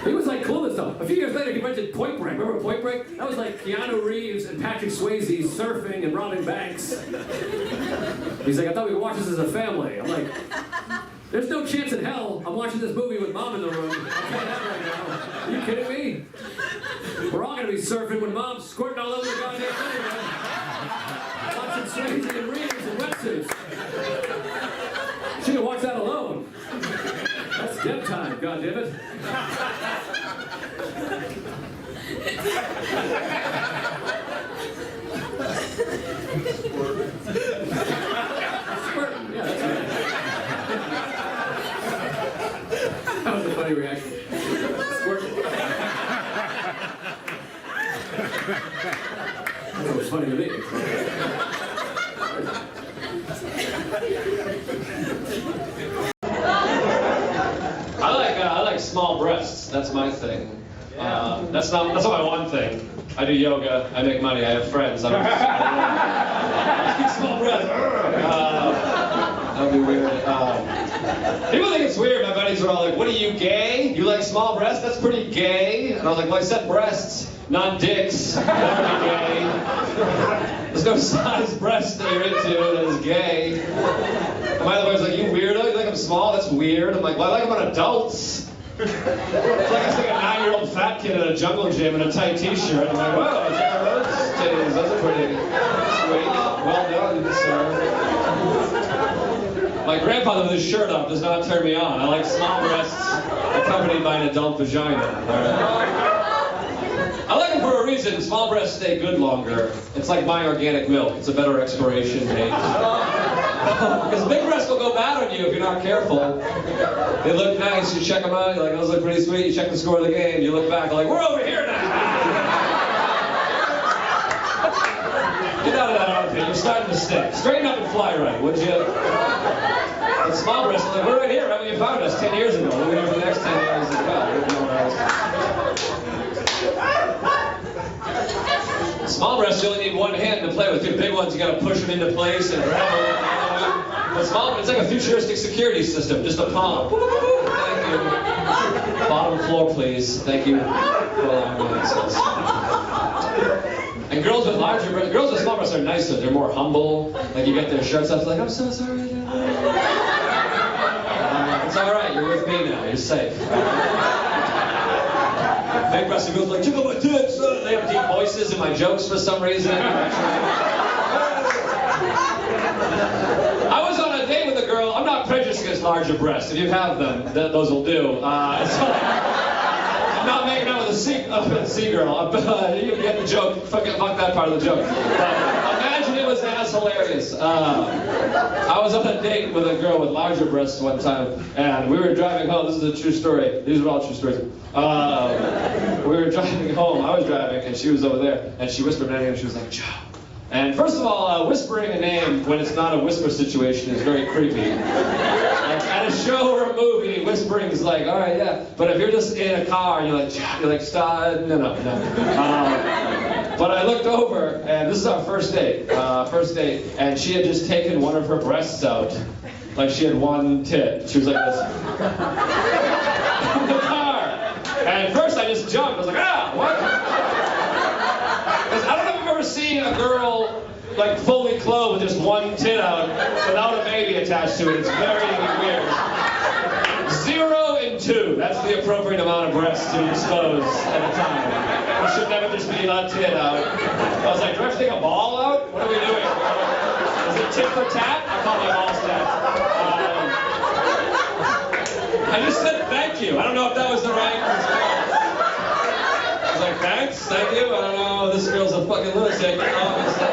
He was like cool and stuff. A few years later, he rented Point Break. Remember Point Break? That was like Keanu Reeves and Patrick Swayze surfing and robbing banks. He's like, I thought we could watch this as a family. I'm like, there's no chance in hell I'm watching this movie with Mom in the room. I'll tell you that right now. Are you kidding me? We're all gonna be surfing when Mom's squirting all over the goddamn thing, man. Watching Swayze and Reeves in wetsuits. She can watch that alone. That's dead time, goddammit. Squirting, yeah, that's right. That was a funny reaction. Squirting. That was funny to me. I like small breasts. That's my thing. That's not my one thing. I do yoga. I make money. I have friends. I like small breasts. That would be weird. People think it's weird. My buddies are all like, "What are you, gay? You like small breasts? That's pretty gay." And I was like, "Well, I said breasts, not dicks. That would be gay. There's no size breast that you're into that is gay." And my other buddy's like, "You weirdo? You think I'm small? That's weird." I'm like, "Well, I like them on adults." It's like I see a 9-year-old fat kid at a jungle gym in a tight t-shirt. I'm like, "Whoa, check out those titties. Those are pretty sweet. Well done, sir." My grandfather with his shirt up does not turn me on. I like small breasts accompanied by an adult vagina. I like them for a reason. Small breasts stay good longer. It's like buying organic milk. It's a better expiration date. Because big breasts will go bad on you if you're not careful. They look nice, you check them out, you're like, those look pretty sweet, you check the score of the game, you look back, like, we're over here now! Get out of that outfit, you're starting to stink. Straighten up and fly right, would you? But small breasts are like, we're right here, right when you found us 10 years ago. We'll be here for the next 10 years as well. Small breasts, you only need one hand to play with. Two big ones, you gotta push them into place and grab them. But small, it's like a futuristic security system, just a palm. Thank you. Bottom floor, please. Thank you for allowing me access. And girls with small breasts are nicer. They're more humble. Like you get their shirts off, like, I'm so sorry. It's all right. You're with me now. You're safe. Big breasted girls like, check out my tits. They have deep voices in my jokes for some reason. I was on a date with a girl. I'm not prejudiced against larger breasts. If you have them, those will do. I'm not making out with a C-girl. You get the joke. Fuck that part of the joke. Imagine it was as hilarious. I was on a date with a girl with larger breasts one time, and we were driving home. This is a true story. These are all true stories. We were driving home. I was driving, and she was over there, and she whispered my name, and she was like, Joe. And first of all, whispering a name when it's not a whisper situation is very creepy. Like at a show or a movie, whispering is like, all right, yeah. But if you're just in a car and you're like, stop, no. But I looked over, and this is our first date, and she had just taken one of her breasts out, like she had one tit. She was like this in the car. And at first I just jumped. I was like, what? I don't know if I've ever seen a girl like fully clothed with just one tit out without a baby attached to it. It's very weird. 0 and 2. That's the appropriate amount of breasts to expose at a time. It should never just be a tit out. I was like, do I have to take a ball out? What are we doing? Is it tit for tat? I call my balls tat. I just said thank you. I don't know if that was the right response. I was like, thank you. I don't know. This girl's a fucking lunatic, obviously.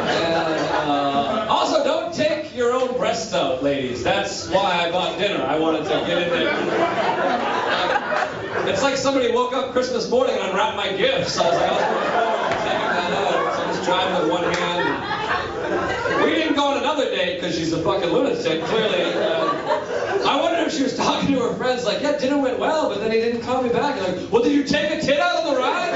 And, also, don't take your own breasts out, ladies. That's why I bought dinner. I wanted to get in there. It's like somebody woke up Christmas morning and unwrapped my gifts. I was like, I was looking forward to taking that out. So I'm just driving with one hand. We didn't go on another date because she's a fucking lunatic, clearly. I wondered if she was talking to her friends like, yeah, dinner went well, but then he didn't call me back. Like, well, did you take a tit out on the ride?